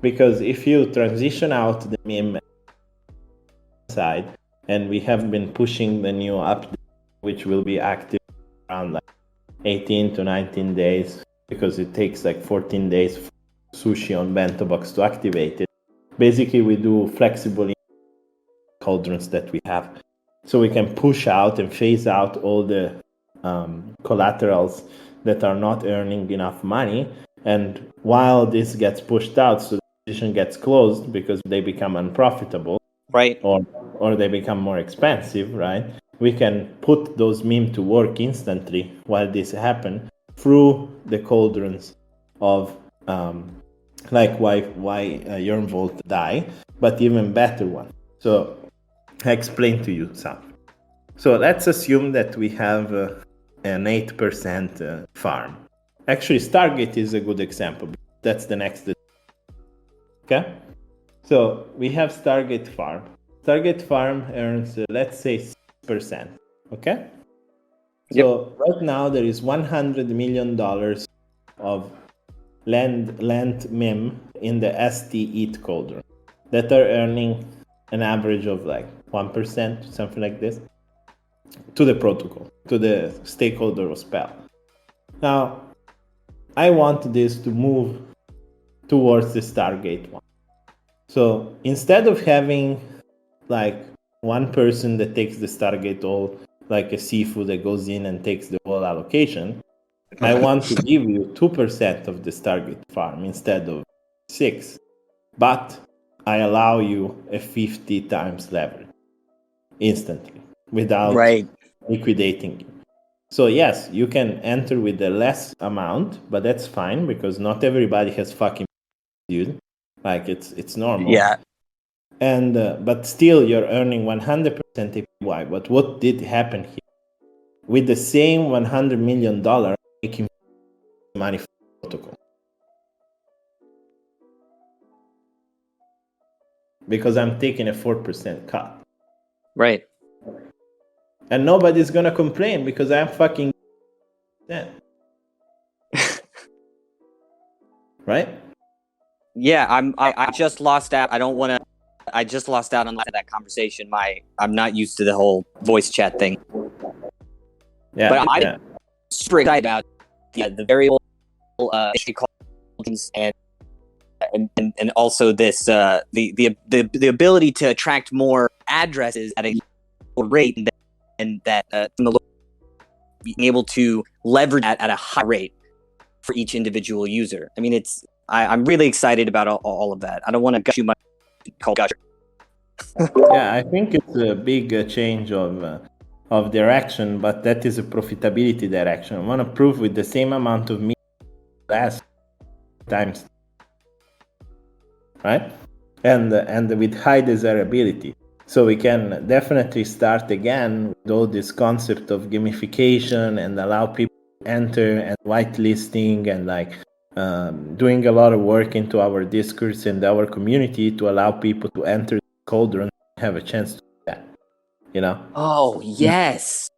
because if you transition out the meme side, and we have been pushing the new update, which will be active around like 18 to 19 days because it takes like 14 days for sushi on bento box to activate it. Basically, we do flexible cauldrons that we have, so we can push out and phase out all the collaterals that are not earning enough money. And while this gets pushed out, so the position gets closed because they become unprofitable, right? Or they become more expensive, right? We can put those meme to work instantly while this happen through the cauldrons of like why Yearnvolt die, but even better one. So I explain to you something. So let's assume that we have an 8% farm. Actually, Stargate is a good example. That's the next. Okay? So we have Stargate farm. Stargate farm earns, let's say, 6%. Okay? So right now there is $100 million of land mem in the ST ETH cauldron that are earning an average of like 1%, something like this, to the protocol, to the stakeholder of Spell. Now, I want this to move towards the Stargate one. So instead of having like one person that takes the Stargate all, like a Sifu that goes in and takes the whole allocation, I want to give you 2% of the Stargate farm instead of 6, but I allow you a 50 times leverage instantly without liquidating you. So yes, you can enter with a less amount, but that's fine because not everybody has fucking dude. Like it's normal. Yeah. And but still you're earning 100% APY. But what did happen here? With the same $100 million making money for the protocol. Because I'm taking a 4% cut. Right. And nobody's gonna complain because I'm fucking right? Yeah, I just lost out. I just lost out on that conversation. I'm not used to the whole voice chat thing. Yeah, but I'm super excited about the variable and also this the ability to attract more addresses at a lower rate and that being able to leverage that at a high rate for each individual user. I mean, I'm really excited about all of that. I don't want to gush too much. Yeah, I think it's a big change of direction, but that is a profitability direction. I want to prove with the same amount of meat last times, right? And with high desirability. So we can definitely start again with all this concept of gamification and allow people to enter and whitelisting and like doing a lot of work into our discourse and our community to allow people to enter the cauldron and have a chance to do that. Oh yes,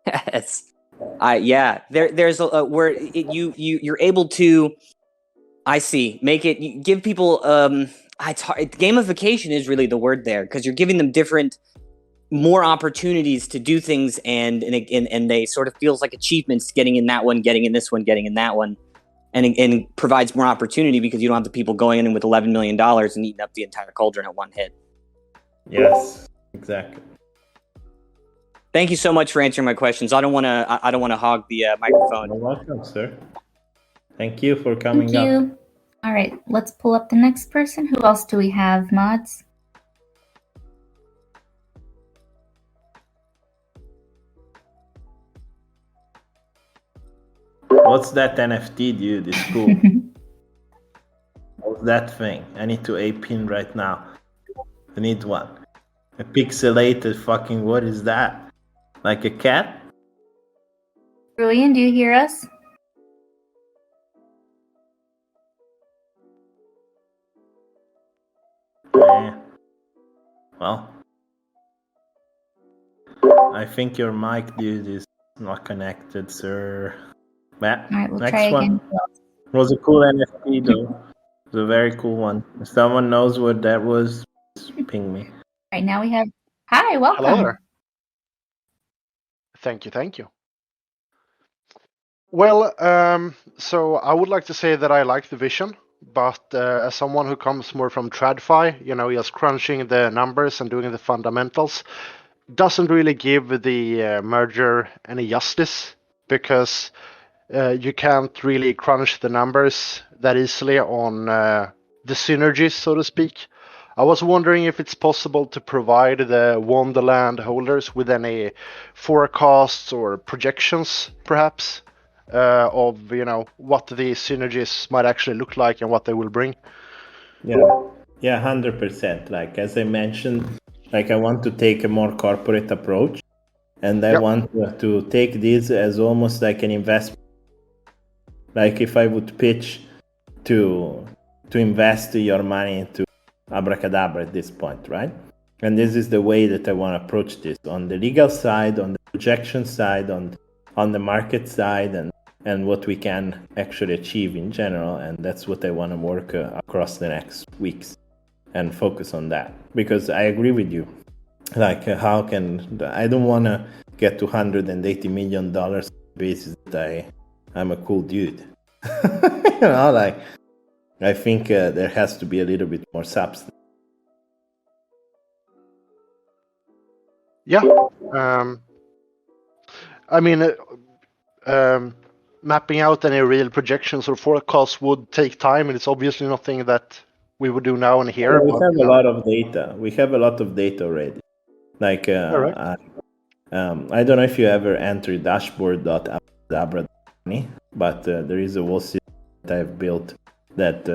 yes. There's a where you're able to. I see. Make it give people. Gamification is really the word there because you're giving them more opportunities to do things, and they sort of feels like achievements getting in that one, getting in this one, getting in that one, and provides more opportunity because you don't have the people going in with $11 million and eating up the entire cauldron at one hit. Yes, exactly. Thank you so much for answering my questions. I don't want to hog the microphone. You're welcome, sir. Thank you for Thank coming up. you. All right, let's pull up the next person. Who else do we have, mods? What's that NFT, dude? It's cool. What's that thing? I need to pin right now. I need one. A pixelated fucking, what is that? Like a cat? Julian, do you hear us? Yeah. Well, I think your mic, dude, is not connected, sir. But All right, we'll next try one. again. It was a cool NFT, though. It was a very cool one. If someone knows what that was, just ping me. All right, now we have. Hi, welcome. Hello there. Thank you. Well, so I would like to say that I like the vision, but as someone who comes more from TradFi, just crunching the numbers and doing the fundamentals, doesn't really give the merger any justice, because you can't really crunch the numbers that easily on the synergies, so to speak. I was wondering if it's possible to provide the Wonderland holders with any forecasts or projections, perhaps, of what the synergies might actually look like and what they will bring. Yeah, 100%. Like, as I mentioned, like, I want to take a more corporate approach, and I want to take this as almost like an investment. Like, if I would pitch to invest your money into Abracadabra at this point, right? And this is the way that I want to approach this, on the legal side, on the projection side, on the market side, and what we can actually achieve in general. And that's what I want to work across the next weeks and focus on that, because I agree with you. Like, I don't want to get to $180 million basis that I'm a cool dude. Like, I think there has to be a little bit more substance. Yeah. I mean, mapping out any real projections or forecasts would take time, and it's obviously nothing that we would do now and here. We have a lot of data. We have a lot of data already. Like, I don't know if you ever entered dashboard.abra, but there is a whole system that I've built that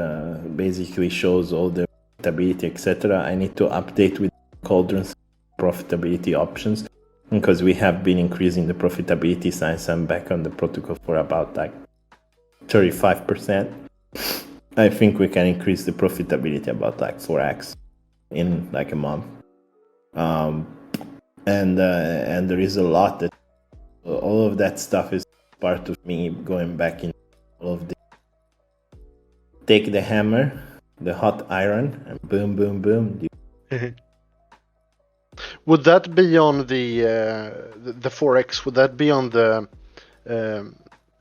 basically shows all the profitability, etc. I need to update with Cauldron's profitability options, because we have been increasing the profitability since I'm back on the protocol for about like 35%. I think we can increase the profitability about like 4x in like a month. And there is a lot that all of that stuff is part of me going back in all of the take the hammer, the hot iron, and boom, boom, boom. Would that be on the 4x? Would that be on the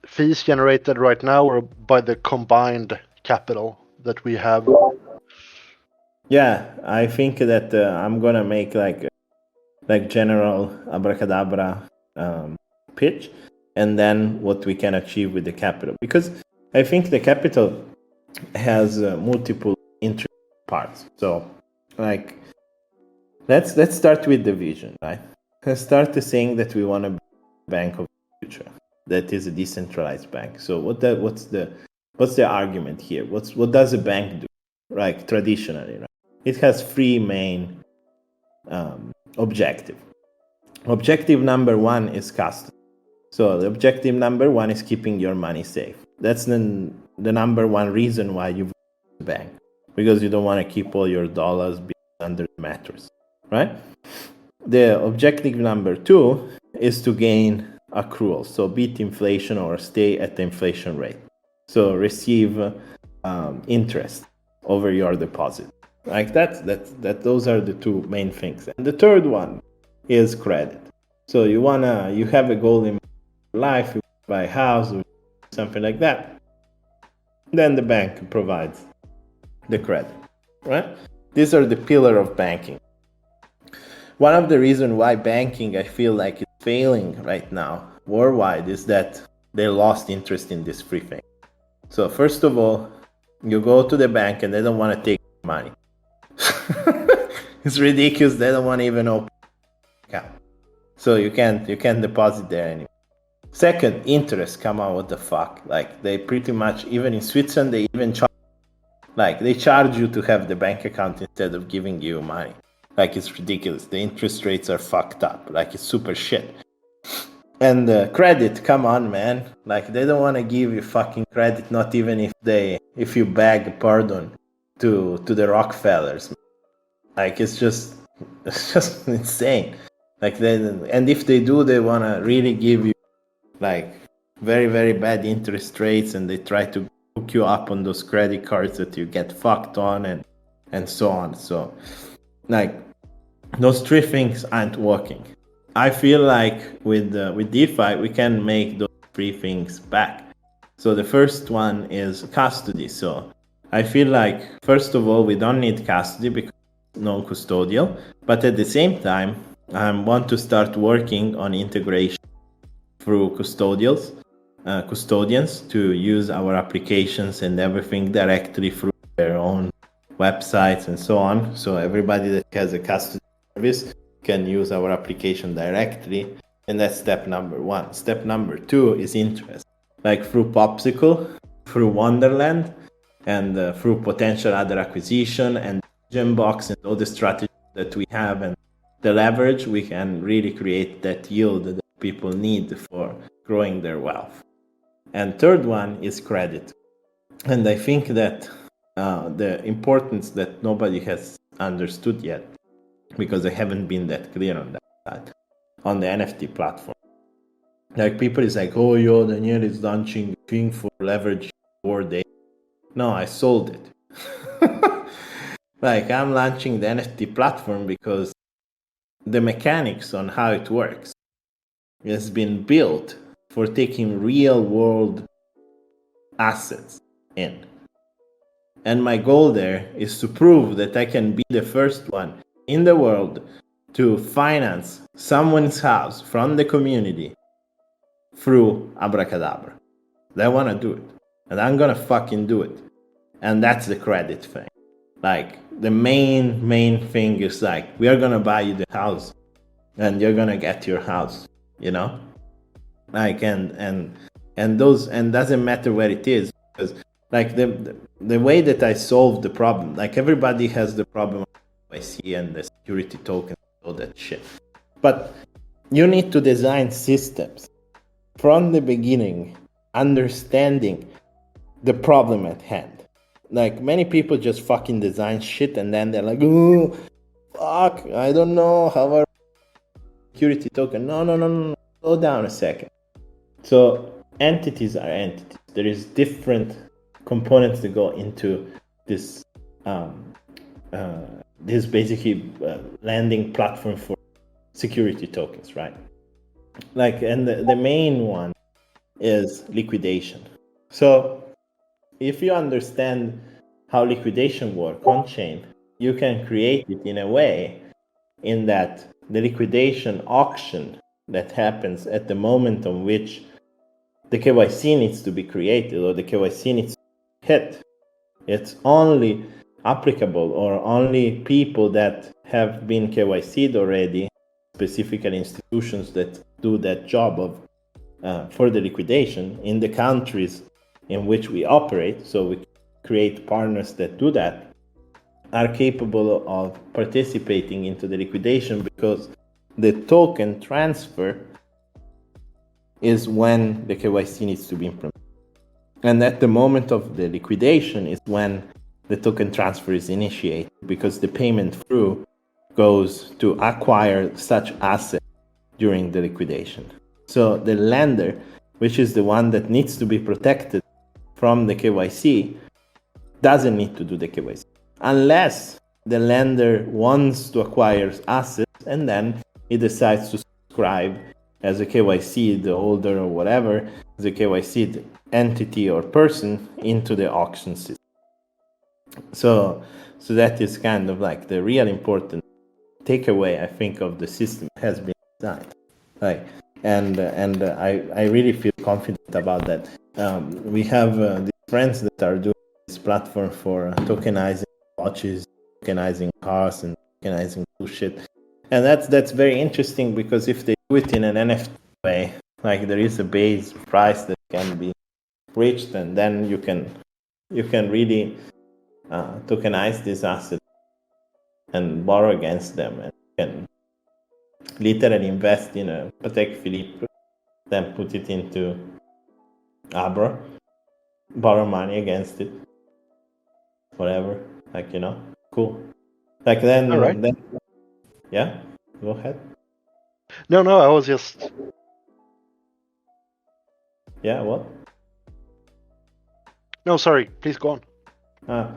fees generated right now, or by the combined capital that we have? Yeah, I think that I'm gonna make like general Abracadabra pitch, and then what we can achieve with the capital, because I think the capital has multiple interesting parts. So, like, let's start with the vision, right? Let's start to saying that we want to be a bank of the future that is a decentralized bank. So what's the argument here? What does a bank do? Like, traditionally, right? It has three main objectives. Objective number one is custody. So the objective number one is keeping your money safe. That's the number one reason why you a bank, because you don't want to keep all your dollars under the mattress, right? The objective number two is to gain accrual, so beat inflation or stay at the inflation rate, so receive interest over your deposit. Like that. Those are the two main things. And the third one is credit. So you have a goal in life, you buy a house or something like that. Then the bank provides the credit, right? These are the pillar of banking. One of the reasons why banking, I feel like, is failing right now worldwide is that they lost interest in this free thing. So first of all, you go to the bank and they don't want to take money. It's ridiculous. They don't want to even open an account. So you can't deposit there anymore. Second, interest. Come on, what the fuck? Like, they pretty much, even in Switzerland, they even charge, like, they charge you to have the bank account instead of giving you money. Like, it's ridiculous. The interest rates are fucked up. Like, it's super shit. And credit, come on, man. Like, they don't want to give you fucking credit, not even if you beg pardon to the Rockefellers. Like, it's just insane. Like, and if they do, they want to really give you like very, very bad interest rates, and they try to hook you up on those credit cards that you get fucked on and so on. So, like, those three things aren't working. I feel like with DeFi, we can make those three things back. So the first one is custody. So I feel like, first of all, we don't need custody because it's non-custodial. But at the same time, I want to start working on integration through custodians to use our applications and everything directly through their own websites and so on. So everybody that has a custody service can use our application directly, and that's step number one. Step number two is interest, like through Popsicle, through Wonderland, and through potential other acquisition and Gembox and all the strategies that we have and the leverage, we can really create that yield that people need for growing their wealth. And third one is credit. And I think that the importance that nobody has understood yet, because I haven't been that clear on that side, on the NFT platform. Like, people is like, oh, Daniele is launching a thing for leverage 4 days. No, I sold it. Like, I'm launching the NFT platform because the mechanics on how it works has been built for taking real world assets in. And my goal there is to prove that I can be the first one in the world to finance someone's house from the community through Abracadabra. They want to do it, and I'm gonna fucking do it. And that's the credit thing. Like, the main thing is like, we are gonna buy you the house and you're gonna get your house, you know? Like, and doesn't matter where it is, because like the way that I solve the problem, like, everybody has the problem of KYC and the security token, all that shit. But you need to design systems from the beginning, understanding the problem at hand. Like, many people just fucking design shit and then they're like, oh, fuck, I don't know how our security token. No. Slow down a second. So entities are entities. There is different components that go into this this basically landing platform for security tokens, right? Like, and the main one is liquidation. So if you understand how liquidation works on chain, you can create it in a way in that the liquidation auction that happens at the moment on which the KYC needs to be created or the KYC needs to be hit, it's only applicable or only people that have been KYC'd already, specifically institutions that do that job of for the liquidation in the countries in which we operate. So we create partners that do that, are capable of participating into the liquidation, because the token transfer is when the KYC needs to be implemented. And at the moment of the liquidation is when the token transfer is initiated, because the payment through goes to acquire such asset during the liquidation. So the lender, which is the one that needs to be protected from the KYC, doesn't need to do the KYC unless the lender wants to acquire assets, and then he decides to subscribe as a KYC, the holder or whatever, as a KYC entity or person into the auction system. So that is kind of like the real important takeaway, I think, of the system has been designed. Like, and I really feel confident about that. We have these friends that are doing this platform for tokenizing watches, tokenizing cars, and tokenizing bullshit. And that's very interesting because if they do it in an NFT way, like there is a base price that can be reached, and then you can really tokenize these assets and borrow against them, and you can literally invest in a Patek Philippe, then put it into Abra, borrow money against it, whatever. Like, cool. Like then, All right. then yeah, go ahead. No, I was just. Yeah, what? No, sorry. Please go on.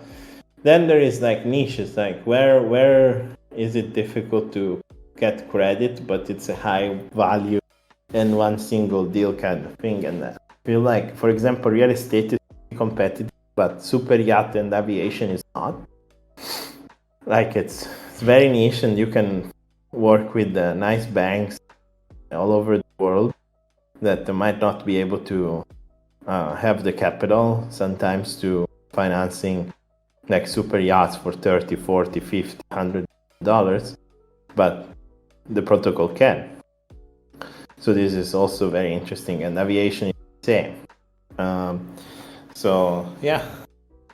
Then there is like niches, like where is it difficult to get credit, but it's a high value and one single deal kind of thing. And I feel like, for example, real estate is competitive, but super yacht and aviation is not. Like it's very niche, and you can work with nice banks all over the world that might not be able to have the capital sometimes to financing like super yachts for 30, 40, 50, $100, but the protocol can. So this is also very interesting, and aviation is the same. So yeah,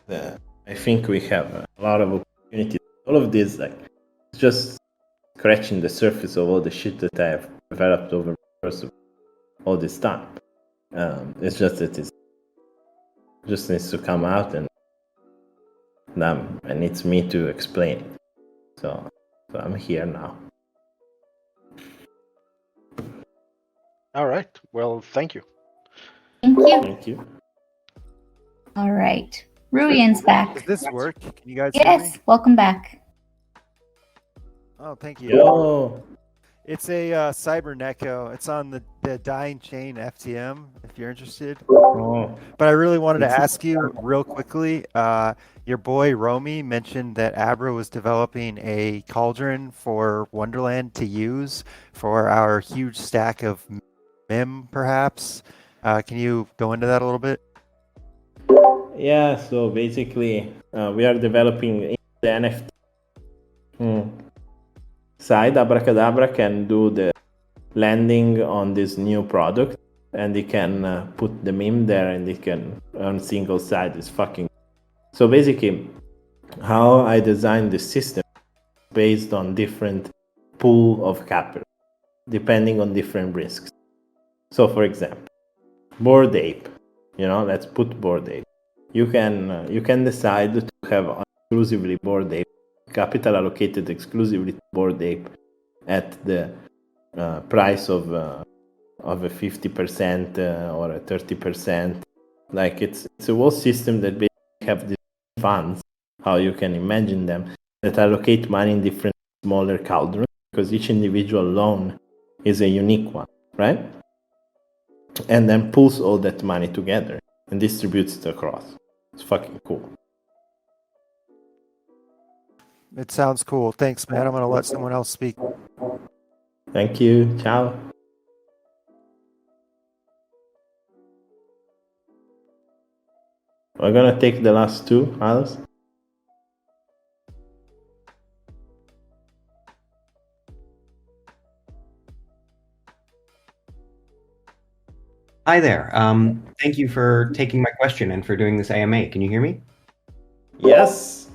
I think we have a lot of opportunities. All of this, like, just scratching the surface of all the shit that I have developed over the course of all this time. It's just that it just needs to come out, and it's me to explain it. So I'm here now. All right. Well, thank you. Thank you. Thank you. All right. Ruian's back. Does this work? Can you guys hear me? Yes, welcome back. Oh, thank you. Yo. It's a Cyberneko. It's on the Dying Chain FTM, if you're interested. Oh. But I really wanted to ask you real quickly. Your boy Romy mentioned that Abra was developing a cauldron for Wonderland to use for our huge stack of mem, perhaps. Can you go into that a little bit? Yeah, so basically, we are developing the NFT side. Abracadabra can do the landing on this new product, and they can put the meme there, and they can earn single side. Is fucking. So basically, how I designed the system based on different pool of capital, depending on different risks. So, for example, Bored Ape. Let's put Bored Ape. You can decide to have exclusively Bored Ape, capital allocated exclusively to Bored Ape at the price of a 50% or a 30%. Like it's a whole system that basically have these funds, how you can imagine them, that allocate money in different smaller cauldrons, because each individual loan is a unique one, right? And then pulls all that money together and distributes it across. It's fucking cool. It sounds cool. Thanks, man. I'm going to let someone else speak. Thank you. Ciao. We're gonna take the last two, Alice. Hi there. Thank you for taking my question and for doing this AMA. Can you hear me? Yes.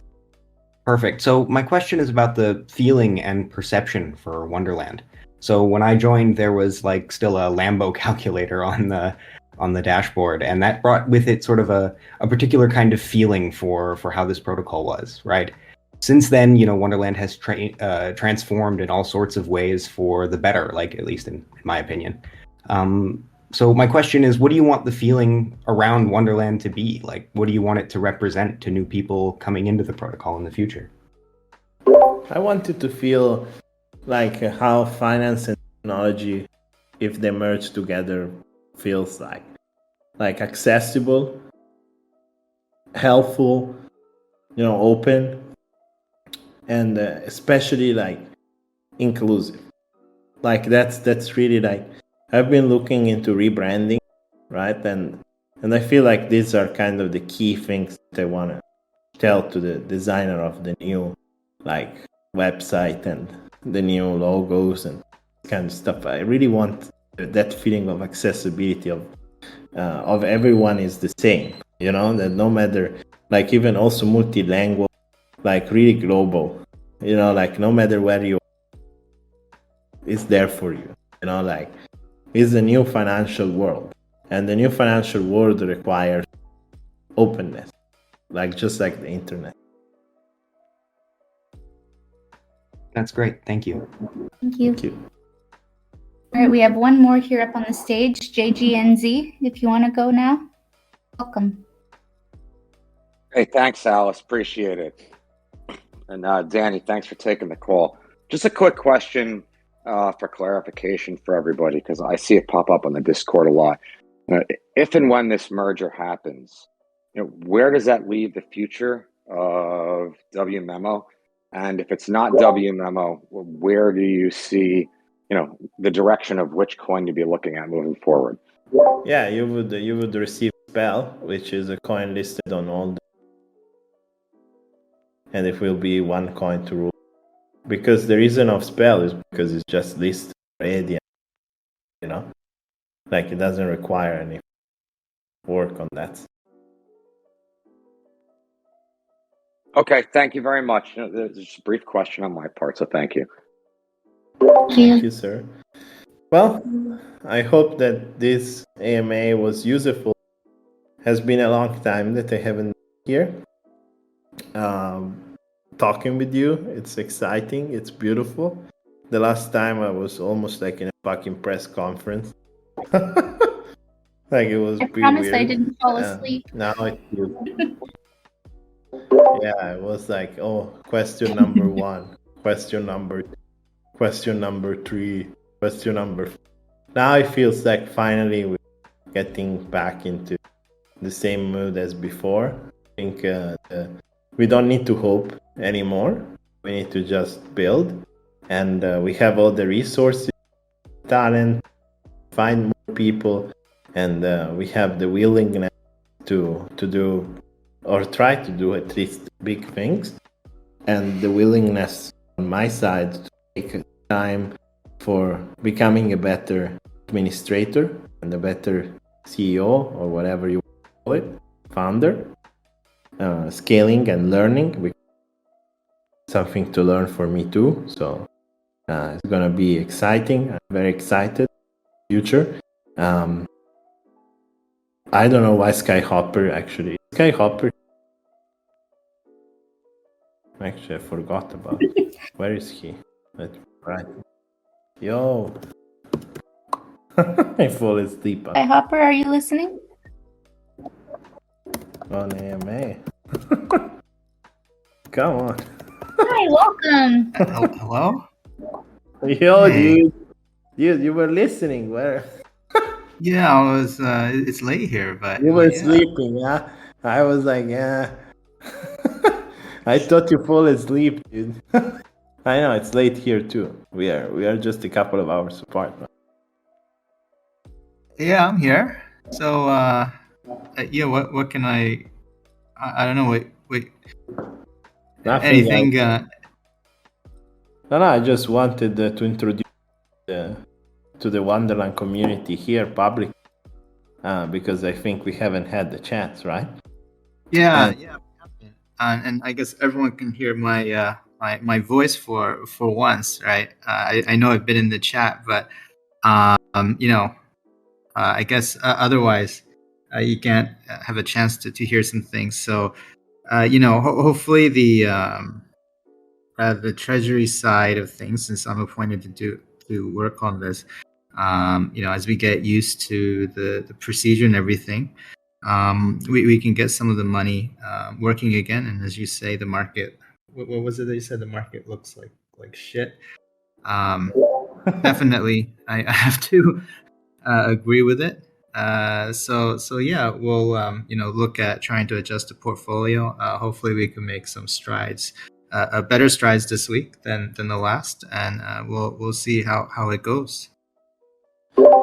Perfect. So my question is about the feeling and perception for Wonderland. So when I joined, there was like still a Lambo calculator on the dashboard, and that brought with it sort of a particular kind of feeling for how this protocol was, right? Since then, Wonderland has transformed in all sorts of ways for the better, like at least in my opinion. So my question is, what do you want the feeling around Wonderland to be? Like, what do you want it to represent to new people coming into the protocol in the future? I want it to feel like how finance and technology, if they merge together, feels like accessible, helpful, open, and especially like inclusive. like that's really like I've been looking into rebranding, right? And I feel like these are kind of the key things that I want to tell to the designer of the new like website and the new logos and kind of stuff. I really want that feeling of accessibility of everyone is the same, you know, that no matter, like even also multi-language, like really global, you know, like no matter where you are, it's there for you, you know, like it's a new financial world, and the new financial world requires openness, like just like the internet. That's great. Thank you. Thank you. Thank you. All right, we have one more here up on the stage, JGNZ. If you want to go now, welcome. Hey, thanks, Alice. Appreciate it. And Dani, thanks for taking the call. Just a quick question for clarification for everybody, because I see it pop up on the Discord a lot. If and when this merger happens, where does that leave the future of wmemo? And if it's not wmemo, where do you see, the direction of which coin to be looking at moving forward? Yeah, you would receive Spell, which is a coin listed on all and it will be one coin to rule. Because the reason of Spell is because it's just listed already, you know? Like it doesn't require any work on that. Okay, thank you very much. There's just a brief question on my part, so thank you. Thank you, sir. Well, I hope that this AMA was useful. Has been a long time that I haven't been here. Talking with you, it's exciting, it's beautiful. The last time I was almost like in a fucking press conference. Like it was I pretty promise weird. I didn't fall asleep. Now it's yeah, it was like, oh, question number 1, question number 2, question number 3, question number 4. Now it feels like finally we're getting back into the same mood as before. I think we don't need to hope anymore. We need to just build, and we have all the resources, talent, find more people, and we have the willingness to do or try to do at least big things, and the willingness on my side to take time for becoming a better administrator and a better CEO or whatever you call it, founder, scaling and learning. Something to learn for me too. So it's gonna be exciting. I'm very excited. Future. I don't know why Skyhopper actually. Skyhopper. Actually, I forgot about it. Where is he? Right. Yo. I fall asleep. Hi, Hopper, are you listening? On AMA. Come on. Hi, welcome. Hello? Yo, Hey. dude, you were listening. Where? Yeah, I was. It's late here, but You were yeah. sleeping, yeah? I was like, yeah. I thought you fall asleep, dude. I know it's late here too. We are just a couple of hours apart. Yeah, I'm here. So, yeah. What can I don't know. Wait. Nothing Anything? No, I just wanted to introduce to the Wonderland community here publicly because I think we haven't had the chance, right? Yeah. And I guess everyone can hear my my voice for once, right? I know I've been in the chat, but I guess otherwise you can't have a chance to hear some things. So hopefully the treasury side of things, since I'm appointed to work on this, as we get used to the procedure and everything, we can get some of the money working again. And as you say, the market, what was it that you said? The market looks like shit. Definitely, I have to agree with it. So yeah, we'll look at trying to adjust the portfolio. Hopefully, we can make some strides better strides this week than the last, and we'll see how it goes.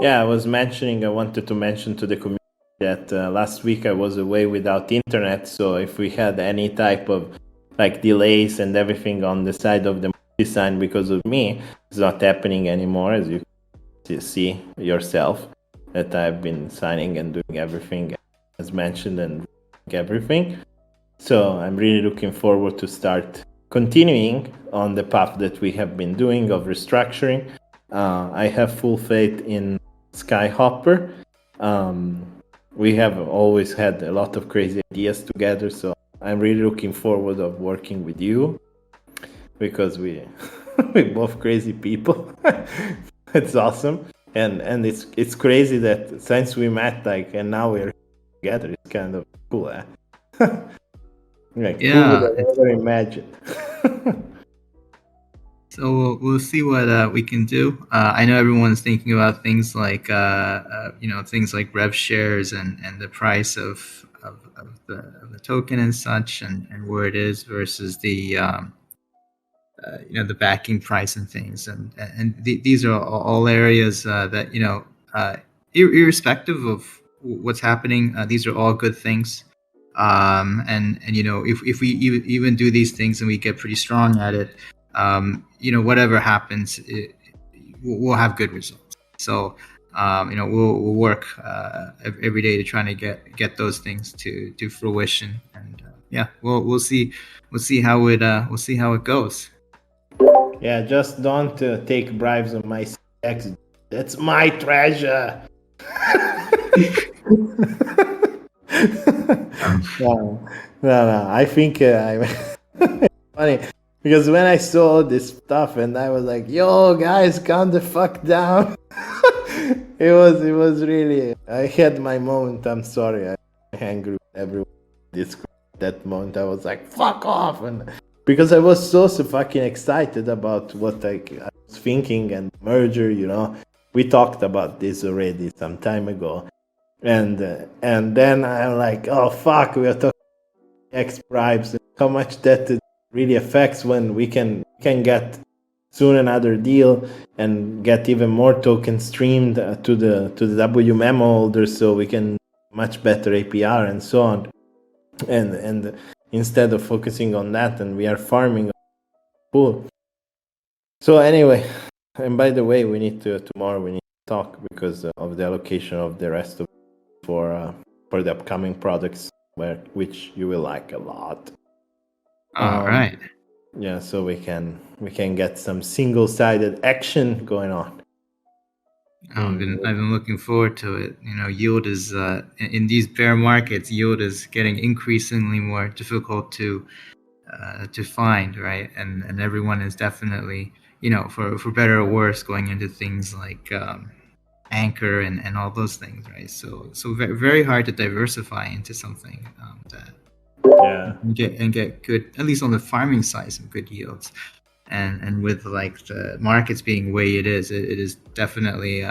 Yeah, I wanted to mention to the community that last week I was away without internet, so if we had any type of like delays and everything on the side of the multi-sign because of me, it's not happening anymore, as you see yourself, that I've been signing and doing everything as mentioned and everything. So I'm really looking forward to start continuing on the path that we have been doing of restructuring. I have full faith in Skyhopper. We have always had a lot of crazy ideas together, so I'm really looking forward of working with you, because we're both crazy people. It's awesome, and it's crazy that since we met, like, and now we're together, it's kind of cool. Like, Yeah, who would have ever imagined? So we'll see what we can do. I know everyone's thinking about things like things like rev shares and the price of the token and such, and where it is versus the the backing price and things, and these are all areas that irrespective of what's happening, these are all good things. And if we even do these things and we get pretty strong at it, whatever happens, we'll have good results. So we'll work every day to try to get those things to fruition, and we'll see how it goes. Yeah, just don't take bribes on my sex. That's my treasure. No. I think I'm funny, because when I saw this stuff and I was like, "Yo, guys, calm the fuck down." It was really. I had my moment. I'm sorry. I angry with everyone. That moment, I was like, "Fuck off!" And because I was so fucking excited about what I was thinking and merger. We talked about this already some time ago. And then I'm like, oh fuck, we are talking X bribes, and how much that really affects when we can get soon another deal and get even more tokens streamed to the wmemo holders, so we can much better APR and so on. And instead of focusing on that, and we are farming pool. So anyway, and by the way, tomorrow we need to talk because of the allocation of the rest of for the upcoming products, which you will like a lot. All right. Yeah, so we can get some single-sided action going on. I've been looking forward to it. Yield is in these bear markets, yield is getting increasingly more difficult to find, right? And everyone is definitely, for better or worse, going into things like Anchor and all those things, right? So very, very hard to diversify into something that get good, at least on the farming side, some good yields. And with like the markets being the way it is definitely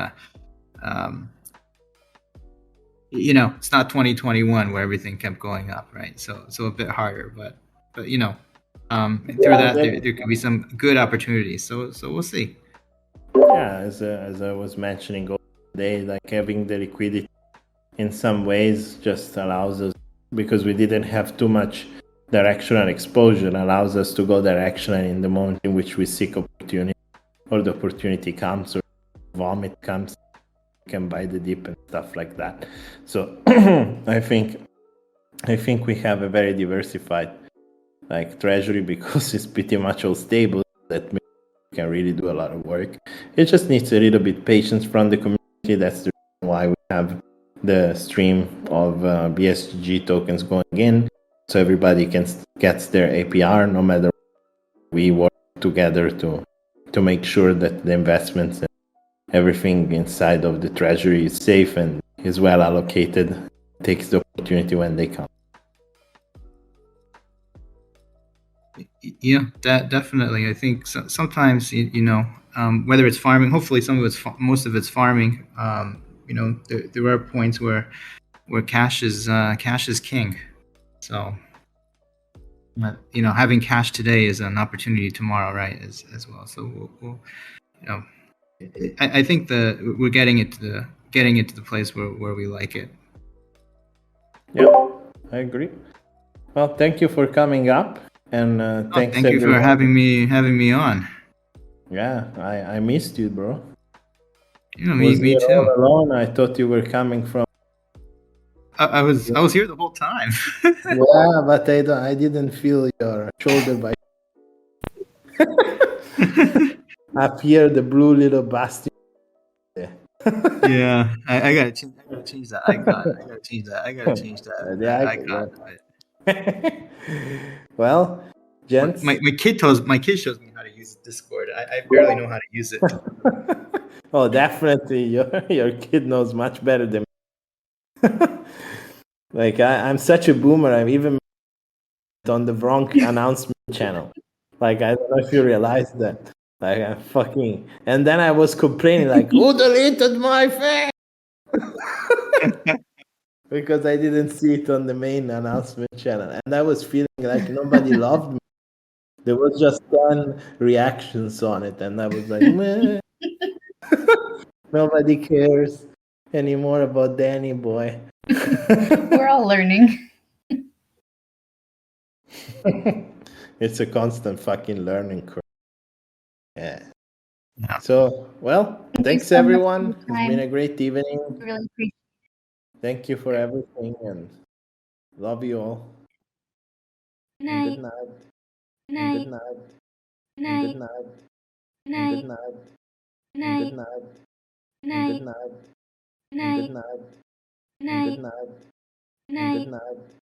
it's not 2021 where everything kept going up, right? So a bit harder, but through that there could be some good opportunities. So we'll see. Yeah, as I was mentioning today, like having the liquidity in some ways just allows us, because we didn't have too much directional exposure, allows us to go directional in the moment in which we seek opportunity, or the opportunity comes, or vomit comes, we can buy the dip and stuff like that. So I think we have a very diversified like treasury, because it's pretty much all stable. That means we can really do a lot of work. It just needs a little bit patience from the community. That's the reason why we have the stream of BSG tokens going in, so everybody gets their APR no matter what. We work together to make sure that the investments and everything inside of the treasury is safe and is well allocated, takes the opportunity when they come. Yeah, definitely. I think sometimes whether it's farming, hopefully most of it's farming. There are points where cash is king. So But, having cash today is an opportunity tomorrow, right? As well. So we'll I think we're getting it to the place where we like it. Yeah, I agree. Well, thank you for coming up, and thanks. Thank you for having me on. Yeah, I missed you, bro. Me too. All alone. I thought you were coming from. I was here the whole time. Yeah, but I didn't feel your shoulder by. Up here, the blue little bastion. Yeah, I gotta change that icon. I gotta change that icon. Well, gents. My kid shows me how to use Discord. I barely know how to use it. Oh, definitely, your kid knows much better than me. Like I'm such a boomer. I'm even on the wrong announcement channel. Like I don't know if you realize that. Like I'm fucking, and then I was complaining like, who deleted my face? Because I didn't see it on the main announcement channel, and I was feeling like nobody loved me. There was just 10 reactions on it, and I was like, meh. Nobody cares anymore about Danny boy. We're all learning. It's a constant fucking learning curve. Yeah. Yeah. So, well, thanks so much for everyone. your It's time. been a great evening. Really appreciate Thank you for everything and love you all. it. Good And night. good night. Good And night. good night. Good And night. good night. Good And night. good night. Good And night. good night. Good And night. good night. Good And night. good night. Good And night. good night.